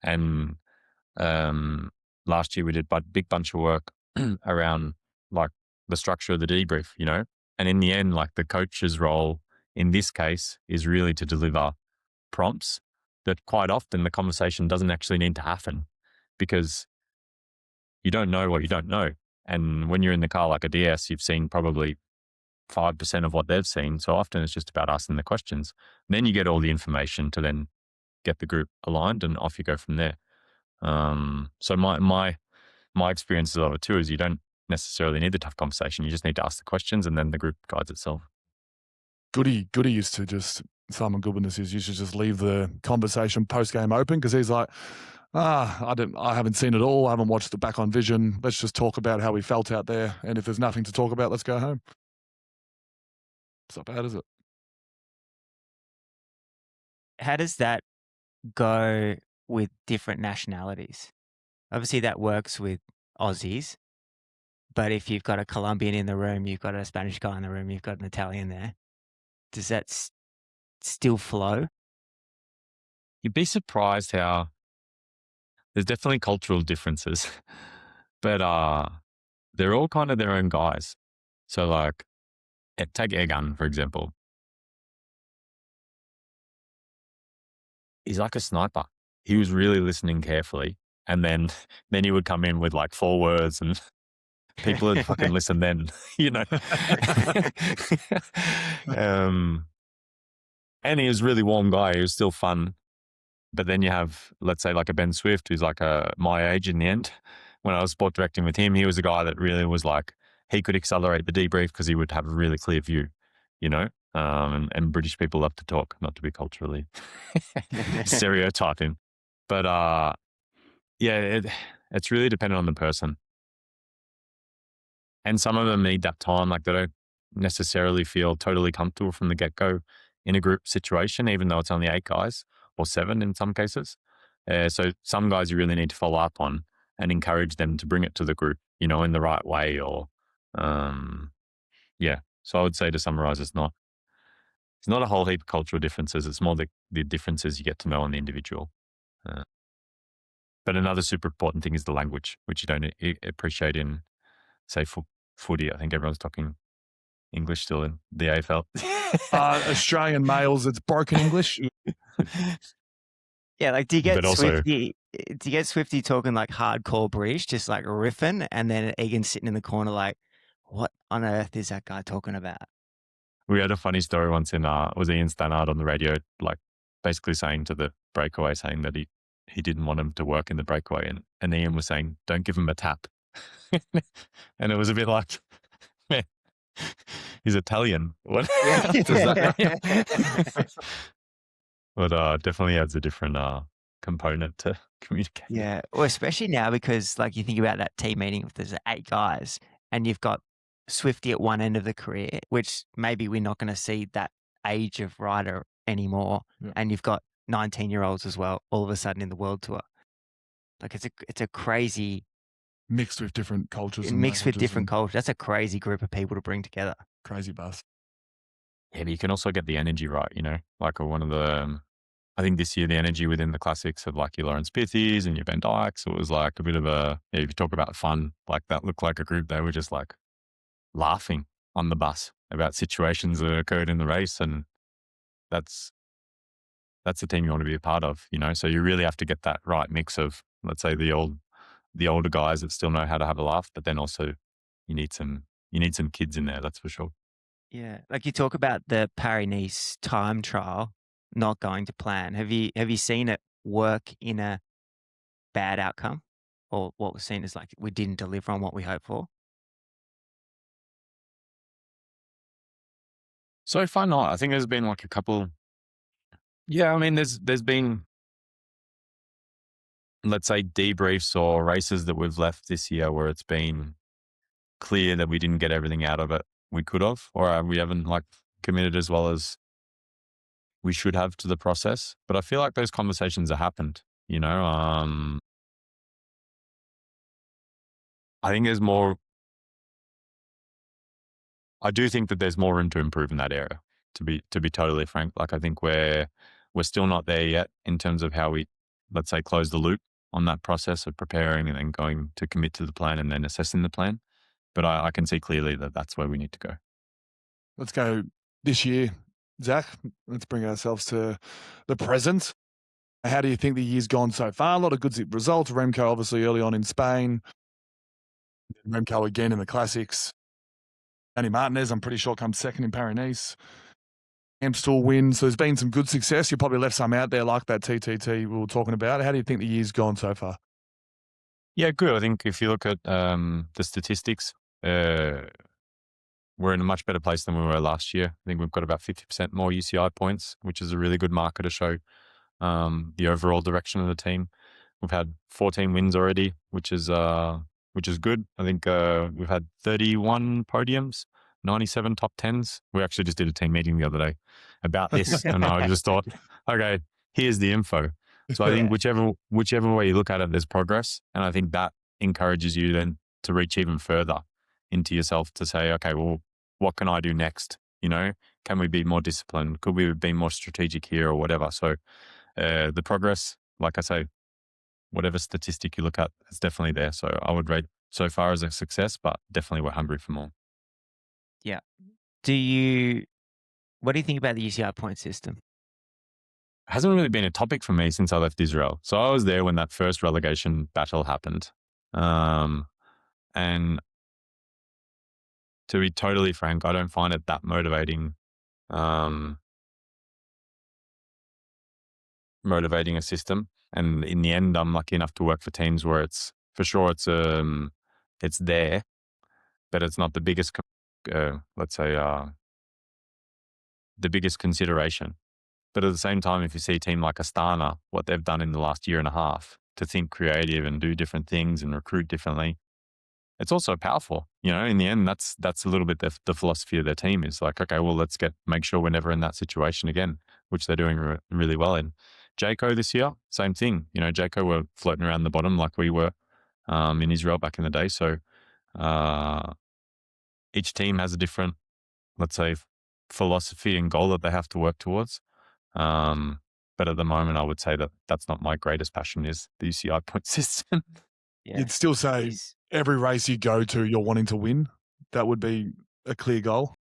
And last year we did a big bunch of work around like the structure of the debrief, and in the end, like the coach's role in this case is really to deliver prompts that quite often the conversation doesn't actually need to happen, because you don't know what you don't know. And when you're in the car like a DS, you've seen probably 5% of what they've seen. So often it's just about asking the questions. And then you get all the information to then get the group aligned and off you go from there. So my experiences of it too is you don't necessarily need the tough conversation. You just need to ask the questions and then the group guides itself. Goody used to just, Simon Goodwin used to just leave the conversation post-game open, because he's like, I haven't seen it all. I haven't watched it back on Vision. Let's just talk about how we felt out there. And if there's nothing to talk about, let's go home. It's not bad, is it? How does that go with different nationalities? Obviously, that works with Aussies. But if you've got a Colombian in the room, you've got a Spanish guy in the room, you've got an Italian there, does that still flow? You'd be surprised how there's definitely cultural differences, but they're all kind of their own guys. So like, take Egan, for example. He's like a sniper. He was really listening carefully. And then he would come in with like 4 words and people would fucking listen then, and he was a really warm guy. He was still fun. But then you have, let's say, like a Ben Swift, who's like my age in the end. When I was sport directing with him, he was a guy that really was like, he could accelerate the debrief because he would have a really clear view, and British people love to talk, not to be culturally stereotyping. But it's really dependent on the person. And some of them need that time. Like they don't necessarily feel totally comfortable from the get-go in a group situation, even though it's only 8 guys or 7 in some cases. So some guys you really need to follow up on and encourage them to bring it to the group, in the right way. Or, So I would say, to summarize, it's not a whole heap of cultural differences. It's more the differences you get to know on the individual. But another super important thing is the language, which you don't appreciate in, say, footy. I think everyone's talking English still in the AFL. Australian males, it's broken English. Yeah, like do you get Swifty Do you get Swifty talking like hardcore British, just like riffing, and then Egan sitting in the corner like, what on earth is that guy talking about? We had a funny story once in, was Ian Stannard on the radio, like basically saying to the breakaway, saying that he didn't want him to work in the breakaway. And Ian was saying, don't give him a tap. And it was a bit like, man, he's Italian. What does that mean? But definitely adds a different component to communicate. Yeah, well, especially now because like you think about that team meeting, if there's 8 guys and you've got Swifty at one end of the career, which maybe we're not going to see that age of rider anymore, and you've got 19-year-olds as well, all of a sudden in the World Tour. Like it's a crazy Mixed with different cultures. And mixed with languages different and cultures. That's a crazy group of people to bring together. Crazy bus. Yeah, but you can also get the energy right, you know, like one of the, I think this year the energy within the classics of like your Lawrence Pithies and your Ben Dykes, it was like a bit of a, if you talk about fun, like that looked like a group, they were just like laughing on the bus about situations that occurred in the race. And that's the team you want to be a part of, you know? So you really have to get that right mix of, let's say, the older guys that still know how to have a laugh, but then also you need some kids in there, that's for sure. Yeah, like you talk about the Paris-Nice time trial not going to plan. Have you seen it work in a bad outcome, or what was seen as like we didn't deliver on what we hoped for? So far not. I think there's been like a couple. Yeah, I mean, there's been, let's say, debriefs or races that we've left this year where it's been clear that we didn't get everything out of it we could have, or we haven't like committed as well as we should have to the process. But I feel like those conversations have happened, you know. I think there's more. I do think that there's more room to improve in that area, to be totally frank. Like I think we're still not there yet in terms of how we, let's say, close the loop on that process of preparing and then going to commit to the plan and then assessing the plan. But I can see clearly that that's where we need to go. Let's go this year, Zach. Let's bring ourselves to the present. How do you think the year's gone so far? A lot of good results. Remco obviously early on in Spain. Remco again in the classics. Danny Martinez, I'm pretty sure, comes second in Paris-Nice. Dempster wins. So there's been some good success. You probably left some out there like that TTT we were talking about. How do you think the year's gone so far? Yeah, good. I think if you look at the statistics, we're in a much better place than we were last year. I think we've got about 50% more UCI points, which is a really good marker to show the overall direction of the team. We've had 14 wins already, which is good. I think we've had 31 podiums, 97 top 10s. We actually just did a team meeting the other day about this, and I just thought, okay, here's the info. So I think whichever way you look at it, there's progress, and I think that encourages you then to reach even further into yourself to say, okay, well, what can I do next? You know, can we be more disciplined? Could we be more strategic here or whatever? So the progress, like I say, whatever statistic you look at, it's definitely there. So I would rate so far as a success, but definitely we're hungry for more. Yeah. What do you think about the UCI point system? It hasn't really been a topic for me since I left Israel. So I was there when that first relegation battle happened. And to be totally frank, I don't find it that motivating. Motivating a system. And in the end, I'm lucky enough to work for teams where it's there, but it's not the biggest, let's say, the biggest consideration. But at the same time, if you see a team like Astana, what they've done in the last year and a half to think creative and do different things and recruit differently, it's also powerful. You know, in the end, that's a little bit the philosophy of their team is like, okay, well, let's make sure we're never in that situation again, which they're doing really well in. Jayco this year, same thing. You know, Jayco were floating around the bottom like we were in Israel back in the day. So each team has a different, let's say, philosophy and goal that they have to work towards. But at the moment, I would say that that's not my greatest passion is the UCI point system. Yeah. You'd still say every race you go to, you're wanting to win. That would be a clear goal.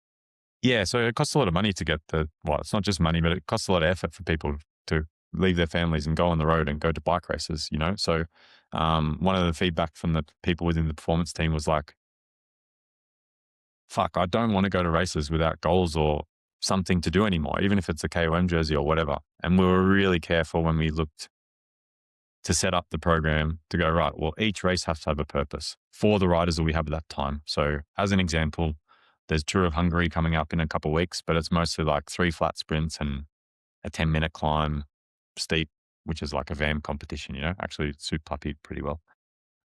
Yeah, so it costs a lot of money to get it's not just money, but it costs a lot of effort for people to leave their families and go on the road and go to bike races, you know? So one of the feedback from the people within the performance team was like, fuck, I don't want to go to races without goals or something to do anymore, even if it's a KOM jersey or whatever. And we were really careful when we looked to set up the program to go, right, well, each race has to have a purpose for the riders that we have at that time. So as an example, there's Tour of Hungary coming up in a couple of weeks, but it's mostly like 3 flat sprints and a 10-minute climb, steep, which is like a VAM competition, you know, actually suit Puppy pretty well.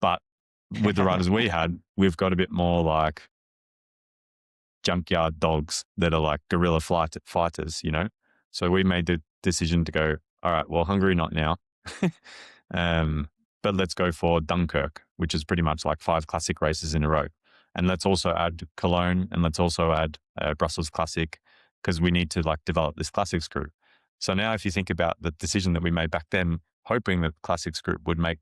But with the riders we had, we've got a bit more like junkyard dogs that are like guerrilla fighters, you know? So we made the decision to go, all right, well, Hungary, not now. But let's go for Dunkirk, which is pretty much like 5 classic races in a row. And let's also add Cologne, and let's also add Brussels Classic, because we need to like develop this classics group. So now if you think about the decision that we made back then, hoping that the classics group would make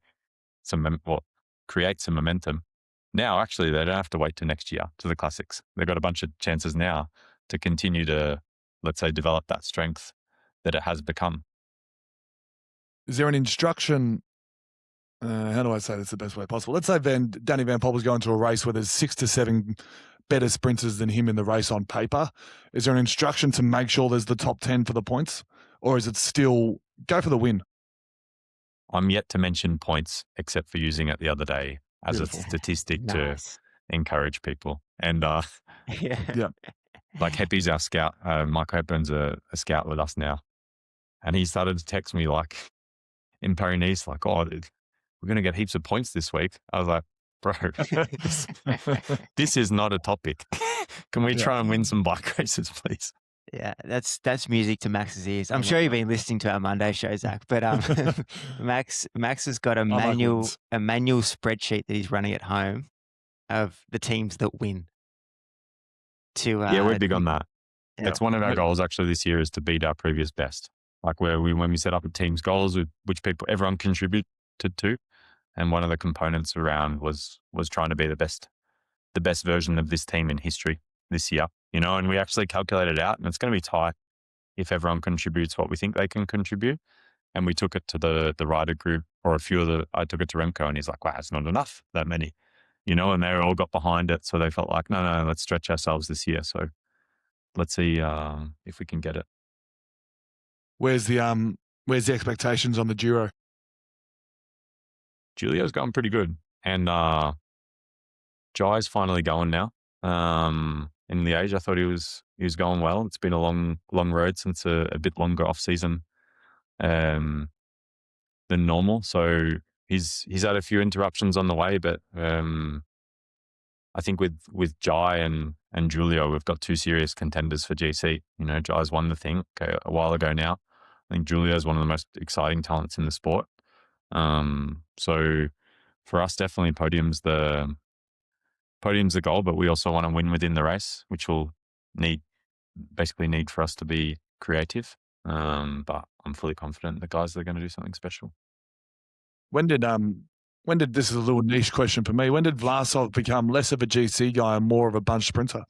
create some momentum, now actually they don't have to wait to next year to the classics. They've got a bunch of chances now to continue to, let's say, develop that strength that it has become. Is there an instruction? How do I say this the best way possible? Let's say Danny Van Poppel's going to a race where there's 6 to 7 better sprinters than him in the race on paper. Is there an instruction to make sure there's the top 10 for the points? Or is it still go for the win? I'm yet to mention points, except for using it the other day as Beautiful. a statistic Nice. to encourage people. And Yeah. like Heppy's our scout. Mike Hepburn's a scout with us now. And he started to text me like in Paris-Nice, like, oh, we're going to get heaps of points this week. I was like, bro, this is not a topic. Can we try and win some bike races, please? Yeah, that's music to Max's ears. I'm sure you've been listening to our Monday show, Zach, but Max has got a manual spreadsheet that he's running at home of the teams that win. Yeah, we're big on that. Yeah. That's one of our goals actually this year, is to beat our previous best. Like when we set up a team's goals with which everyone contributed to, and one of the components around was trying to be the best version of this team in history this year, you know, and we actually calculated it out, and it's going to be tight if everyone contributes what we think they can contribute. And we took it to the rider group, or I took it to Remco, and he's like, wow, it's not enough, that many, you know, and they all got behind it. So they felt like, no, let's stretch ourselves this year. So let's see if we can get it. Where's the expectations on the Giro? Julio's going pretty good, and Jai's finally going now. In the age, I thought he was going well. It's been a long road since a bit longer off season than normal. So he's had a few interruptions on the way, but I think with Jai and Julio, we've got 2 serious contenders for GC. You know, Jai's won the thing a while ago now. I think Julio's one of the most exciting talents in the sport. So for us, definitely podium's the goal, but we also want to win within the race, which will need for us to be creative. But I'm fully confident the guys are going to do something special. When did this is a little niche question for me? When did Vlasov become less of a GC guy and more of a bunch sprinter?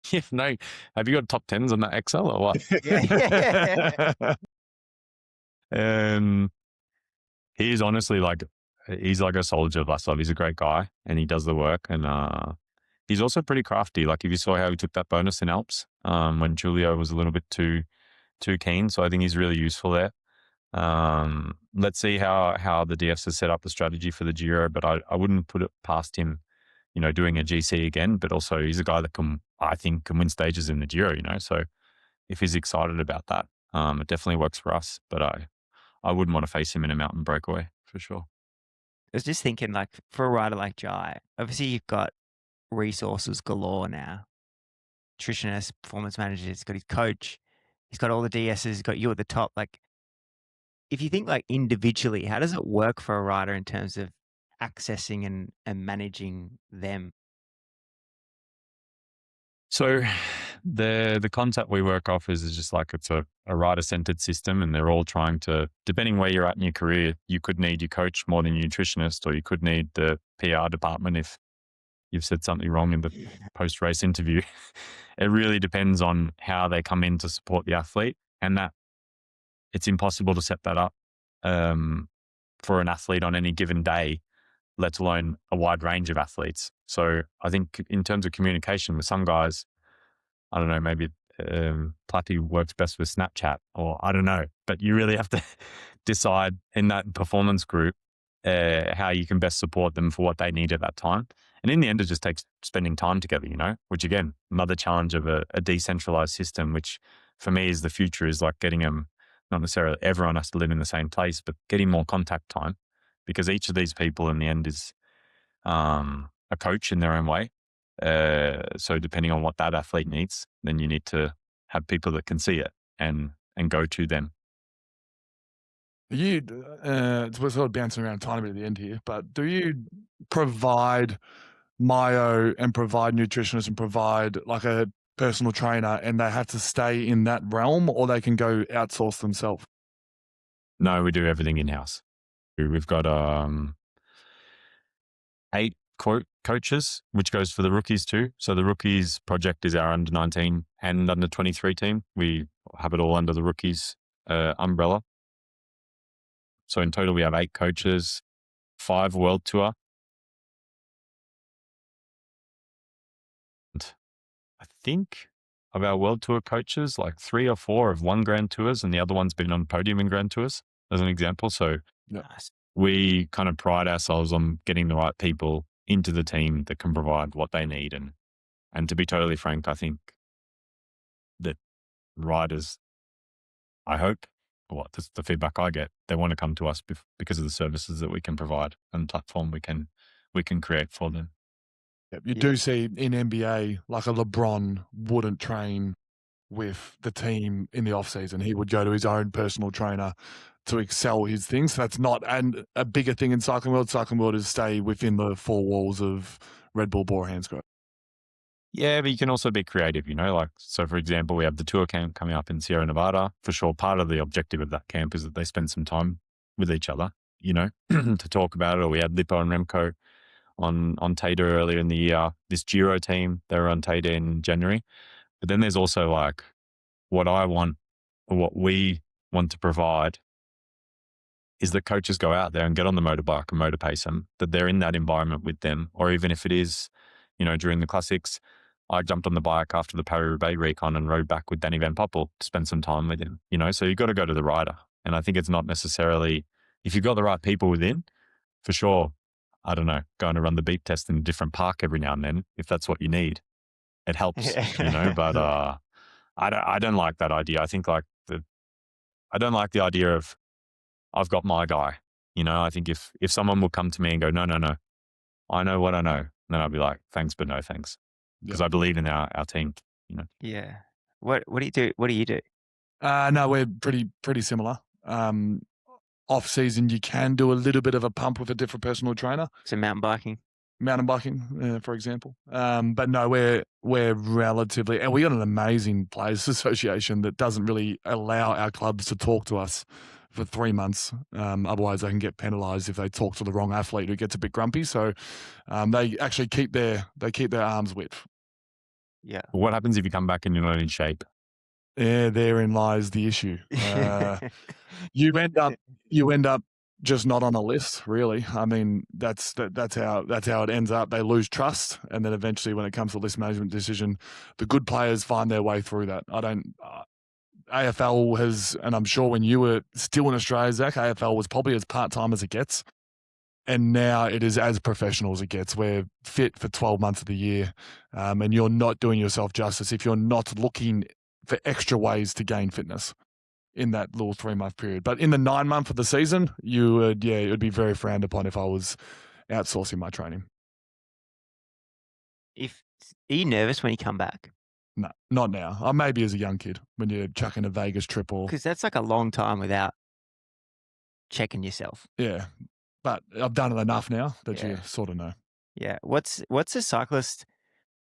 Yeah, no. Have you got top 10s on that Excel or what? He's honestly he's like a soldier, Vlasov. He's a great guy and he does the work, and he's also pretty crafty. Like if you saw how he took that bonus in Alps when Julio was a little bit too keen. So I think he's really useful there. Let's see how the DFs has set up the strategy for the Giro, but I wouldn't put it past him, you know, doing a GC again, but also he's a guy that I think can win stages in the Giro, you know. So if he's excited about that, it definitely works for us, but I wouldn't want to face him in a mountain breakaway for sure. I was just thinking, like, for a rider like Jai, obviously you've got resources galore now. Nutritionist, performance manager, he's got his coach, he's got all the DSs, he's got you at the top. Like, if you think like individually, how does it work for a rider in terms of accessing and managing them? So the concept we work off is just like it's a rider-centered system, and they're all trying to, depending where you're at in your career, you could need your coach more than your nutritionist, or you could need the PR department if you've said something wrong in the post-race interview. It really depends on how they come in to support the athlete, and that it's impossible to set that up for an athlete on any given day, let alone a wide range of athletes. So I think in terms of communication with some guys, I don't know, maybe Platy works best with Snapchat, or I don't know, but you really have to decide in that performance group how you can best support them for what they need at that time. And in the end, it just takes spending time together, which again, another challenge of a decentralized system, which for me is the future, is like getting them, not necessarily everyone has to live in the same place, but getting more contact time, because each of these people in the end is a coach in their own way. So depending on what that athlete needs, then you need to have people that can see it and go to them. We're sort of bouncing around a tiny bit at the end here, but do you provide myo and provide nutritionists and provide like a personal trainer, and they have to stay in that realm, or they can go outsource themselves? No, we do everything in-house. We've got 8 coaches, which goes for the rookies too. So the rookies project is our under 19 and under 23 team. We have it all under the rookies umbrella. So in total, we have 8 coaches, 5 WorldTour. And I think of our WorldTour coaches, like 3 or 4 have won Grand Tours, and the other one's been on podium in Grand Tours, as an example. So we kind of pride ourselves on getting the right people into the team that can provide what they need. And to be totally frank, I think that riders, I hope, that's the feedback I get, they want to come to us because of the services that we can provide and platform we can create for them. Yep. You do see in NBA, like a LeBron wouldn't train with the team in the off season. He would go to his own personal trainer to excel his things. So that's not, and a bigger thing in cycling world. Cycling world is stay within the 4 walls of Red Bull, BORA, hansgrohe. Yeah, but you can also be creative, like, so for example, we have the tour camp coming up in Sierra Nevada. For sure, part of the objective of that camp is that they spend some time with each other, to talk about it. Or we had Lippo and Remco on Tater earlier in the year. This Giro team, they were on Tater in January. But then there's also like what I want, or what we want to provide, is that coaches go out there and get on the motorbike and motor pace them, that they're in that environment with them. Or even if it is, during the classics, I jumped on the bike after the Paris-Roubaix recon and rode back with Danny Van Poppel to spend some time with him, so you've got to go to the rider. And I think it's not necessarily, if you've got the right people within, for sure, I don't know, going to run the beep test in a different park every now and then, if that's what you need, it helps, but I don't like that idea. I think I don't like the idea of, I've got my guy, I think if someone will come to me and go, no, I know what I know, then I'll be like, thanks, but no thanks. Because I believe in our team, Yeah. What do you do? What do you do? No, we're pretty similar. Off season, you can do a little bit of a pump with a different personal trainer. So mountain biking, for example. But no, we're relatively, and we got an amazing players association that doesn't really allow our clubs to talk to us for 3 months. Otherwise, they can get penalised if they talk to the wrong athlete who gets a bit grumpy. So they actually keep their arms width. Yeah. What happens if you come back and you're not in shape? Yeah, therein lies the issue. You end up just not on a list, really. I mean, that's how it ends up. They lose trust, and then eventually, when it comes to list management decision, the good players find their way through that. AFL has, and I'm sure when you were still in Australia, Zach, AFL was probably as part-time as it gets. And now it is as professional as it gets. We're fit for 12 months of the year, and you're not doing yourself justice if you're not looking for extra ways to gain fitness in that little 3-month period. But in the 9-month of the season, it would be very frowned upon if I was outsourcing my training. Are you nervous when you come back? No, not now. Maybe as a young kid when you're chucking a Vegas trip, or because that's like a long time without checking yourself. Yeah, but I've done it enough now that you sort of know. Yeah. What's a cyclist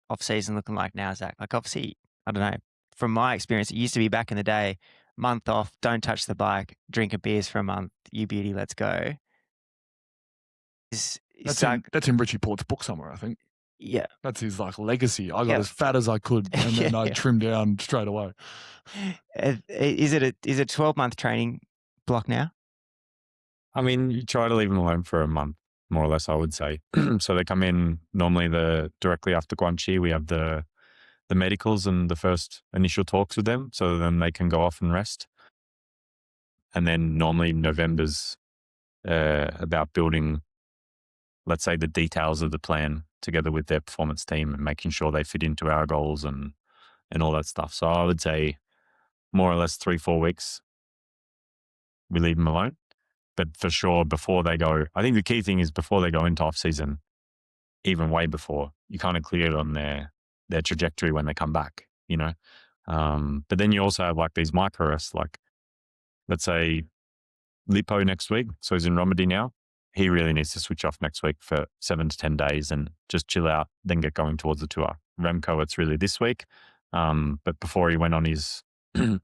off season looking like now, Zach? Like, obviously, I don't know. From my experience, it used to be back in the day, month off, don't touch the bike, drink a beers for a month, you beauty, let's go. That's in Richie Port's book somewhere, I think. Yeah. That's his like legacy. I got Yeah. as fat as I could, and then I Yeah. trimmed down straight away. Is it a 12-month training block now? I mean, you try to leave them alone for a month, more or less, I would say. So they come in normally directly after Guanxi. We have the medicals and the first initial talks with them, so then they can go off and rest. And then normally November's about building, let's say, the details of the plan together with their performance team and making sure they fit into our goals and all that stuff. So I would say more or less 3-4 weeks, we leave them alone. But for sure, before they go, I think the key thing is before they go into off season, even way before, you kind of clear it on their trajectory when they come back, you know. But then you also have like these micro rests, like let's say Lipo next week. So he's in Romedy now. He really needs to switch off next week for 7 to 10 days and just chill out, then get going towards the tour. Remco, it's really this week. But before he went on his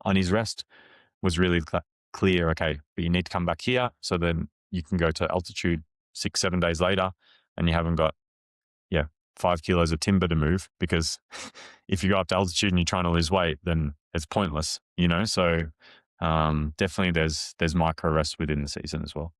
on his rest, was really clear. Okay, but you need to come back here, so then you can go to altitude 6-7 days later, and you haven't got 5 kilos of timber to move, because if you go up to altitude and you're trying to lose weight, then it's pointless, you know. So definitely there's micro rest within the season as well.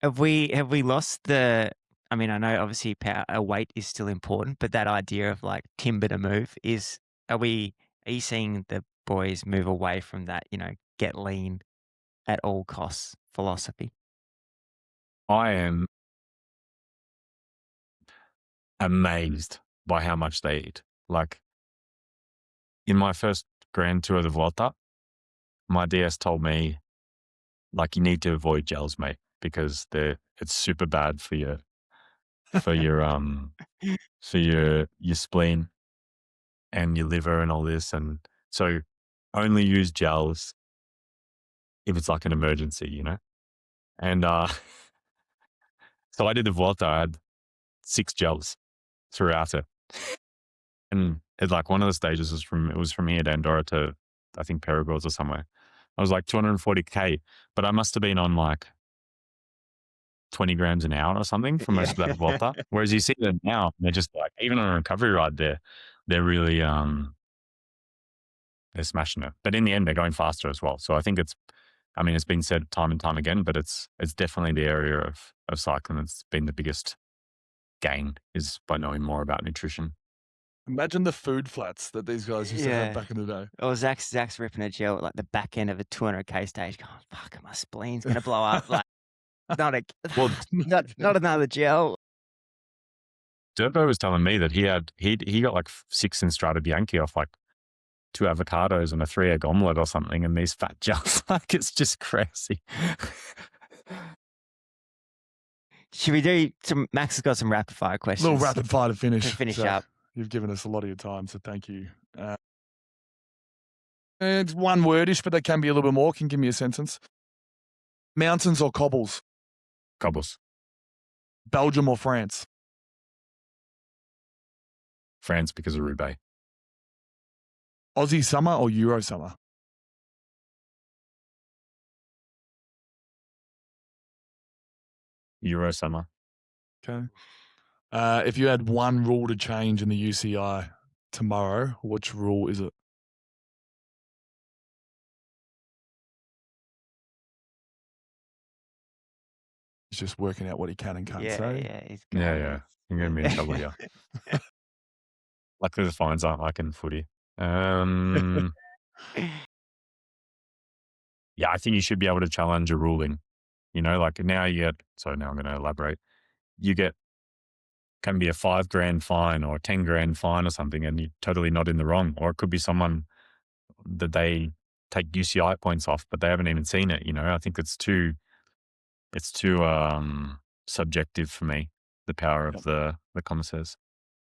Have we lost the? I mean, I know obviously weight is still important, but that idea of like timber to move is. Are you seeing the boys move away from that? You know, get lean at all costs philosophy. I am amazed by how much they eat. Like in my first Grand Tour of the Vuelta, my DS told me, like, you need to avoid gels, mate, because it's super bad for your for your spleen and your liver and all this. And so only use gels if it's like an emergency, you know? And so I did the Vuelta. I had 6 gels throughout it. And it's like one of the stages was from here to Andorra to, I think, Perigord or somewhere. I was like 240K, but I must have been on like 20 grams an hour or something for most of that Vuelta. Whereas you see them now, they're just like, even on a recovery ride, they're really, they're smashing it. But in the end, they're going faster as well. So I think it's been said time and time again, but it's definitely the area of cycling that's been the biggest gain, is by knowing more about nutrition. Imagine the food flats that these guys used to have back in the day. Or Zach's ripping a gel at like the back end of a 200K stage. Going, fuck, my spleen's gonna blow up. Like, not another gel. Durbo was telling me that he got like 6 in Strada Bianchi off like 2 avocados and a 3-egg omelette or something, and these fat gels. Like, it's just crazy. Should we do some? Max has got some rapid fire questions. A little rapid fire to finish. Zach, up. You've given us a lot of your time, so thank you. It's one wordish, but they can be a little bit more. Can you give me a sentence? Mountains or cobbles? Cobbles. Belgium or France? France, because of Roubaix. Aussie summer or Euro summer? Euro summer. Okay. If you had one rule to change in the UCI tomorrow, which rule is it? He's just working out what he can and can't say. Yeah, he's Yeah. You're going to be in trouble here. Luckily, the fines aren't like in footy. Yeah, I think you should be able to challenge a ruling. You know, like now you get, so now I'm going to elaborate. You can be a $5,000 fine or a $10,000 fine or something, and you're totally not in the wrong. Or it could be someone that they take UCI points off, but they haven't even seen it. You know, I think it's too subjective for me, the power of the commissaires.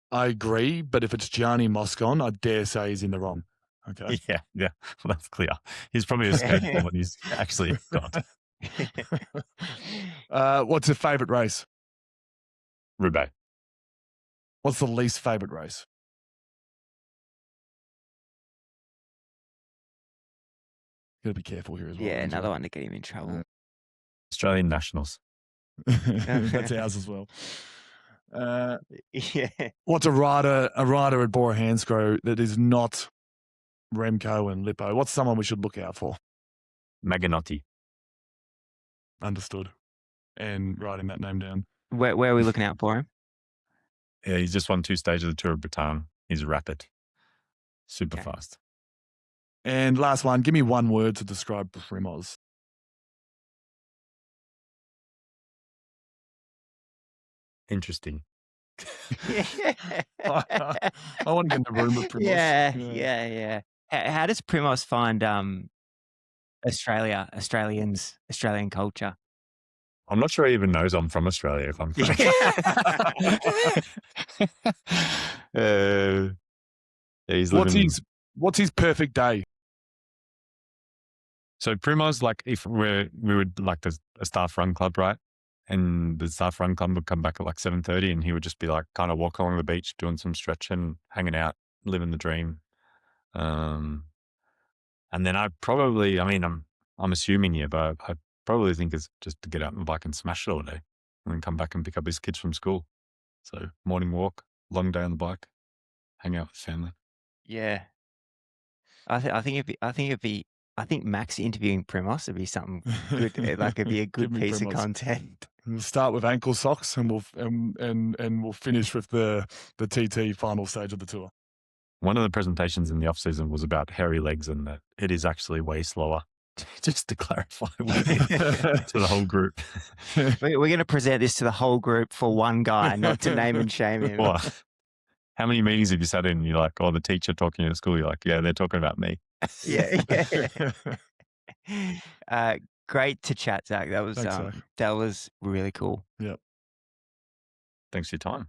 I agree, but if it's Gianni Moscon, I dare say he's in the wrong. Okay. Yeah, well, that's clear. He's probably escaped from what he's actually got. What's your favourite race? Roubaix. What's the least favourite race? Got to be careful here as well. Yeah, another one to get him in trouble. Australian Nationals. That's ours as well. Yeah. What's a rider at Bora Hansgrohe that is not Remco and Lippo? What's someone we should look out for? Maganotti. Understood. And writing that name down. Where are we looking out for him? Yeah, he's just won 2 stages of the Tour of Bretagne. He's rapid. Super Okay. fast. And last one, give me one word to describe Primoz. Interesting. I want to get in the room with Primoz. Yeah. How does Primoz find Australian culture? I'm not sure he even knows I'm from Australia, if I'm frank. He's living... What's his perfect day? So Primoz, like if we would like a staff run club, right? And the staff run club would come back at like 7:30 and he would just be like kind of walking along the beach, doing some stretching, hanging out, living the dream. And then I'm assuming here, but I probably think it's just to get out on the bike and smash it all day and then come back and pick up his kids from school. So morning walk, long day on the bike, hang out with family. Yeah. I think Max interviewing Primoz would be something good. Like it'd be a good piece of content. We'll start with ankle socks and we'll finish with the TT final stage of the tour. One of the presentations in the off season was about hairy legs and that it is actually way slower. Just to clarify to the whole group. We're going to present this to the whole group for one guy, not to name and shame him. Well, how many meetings have you sat in? You're like, oh, the teacher talking at school. You're like, yeah, they're talking about me. Yeah. Great to chat, Zach. That was Thanks, Zach. that was really cool. Yep. Thanks for your time.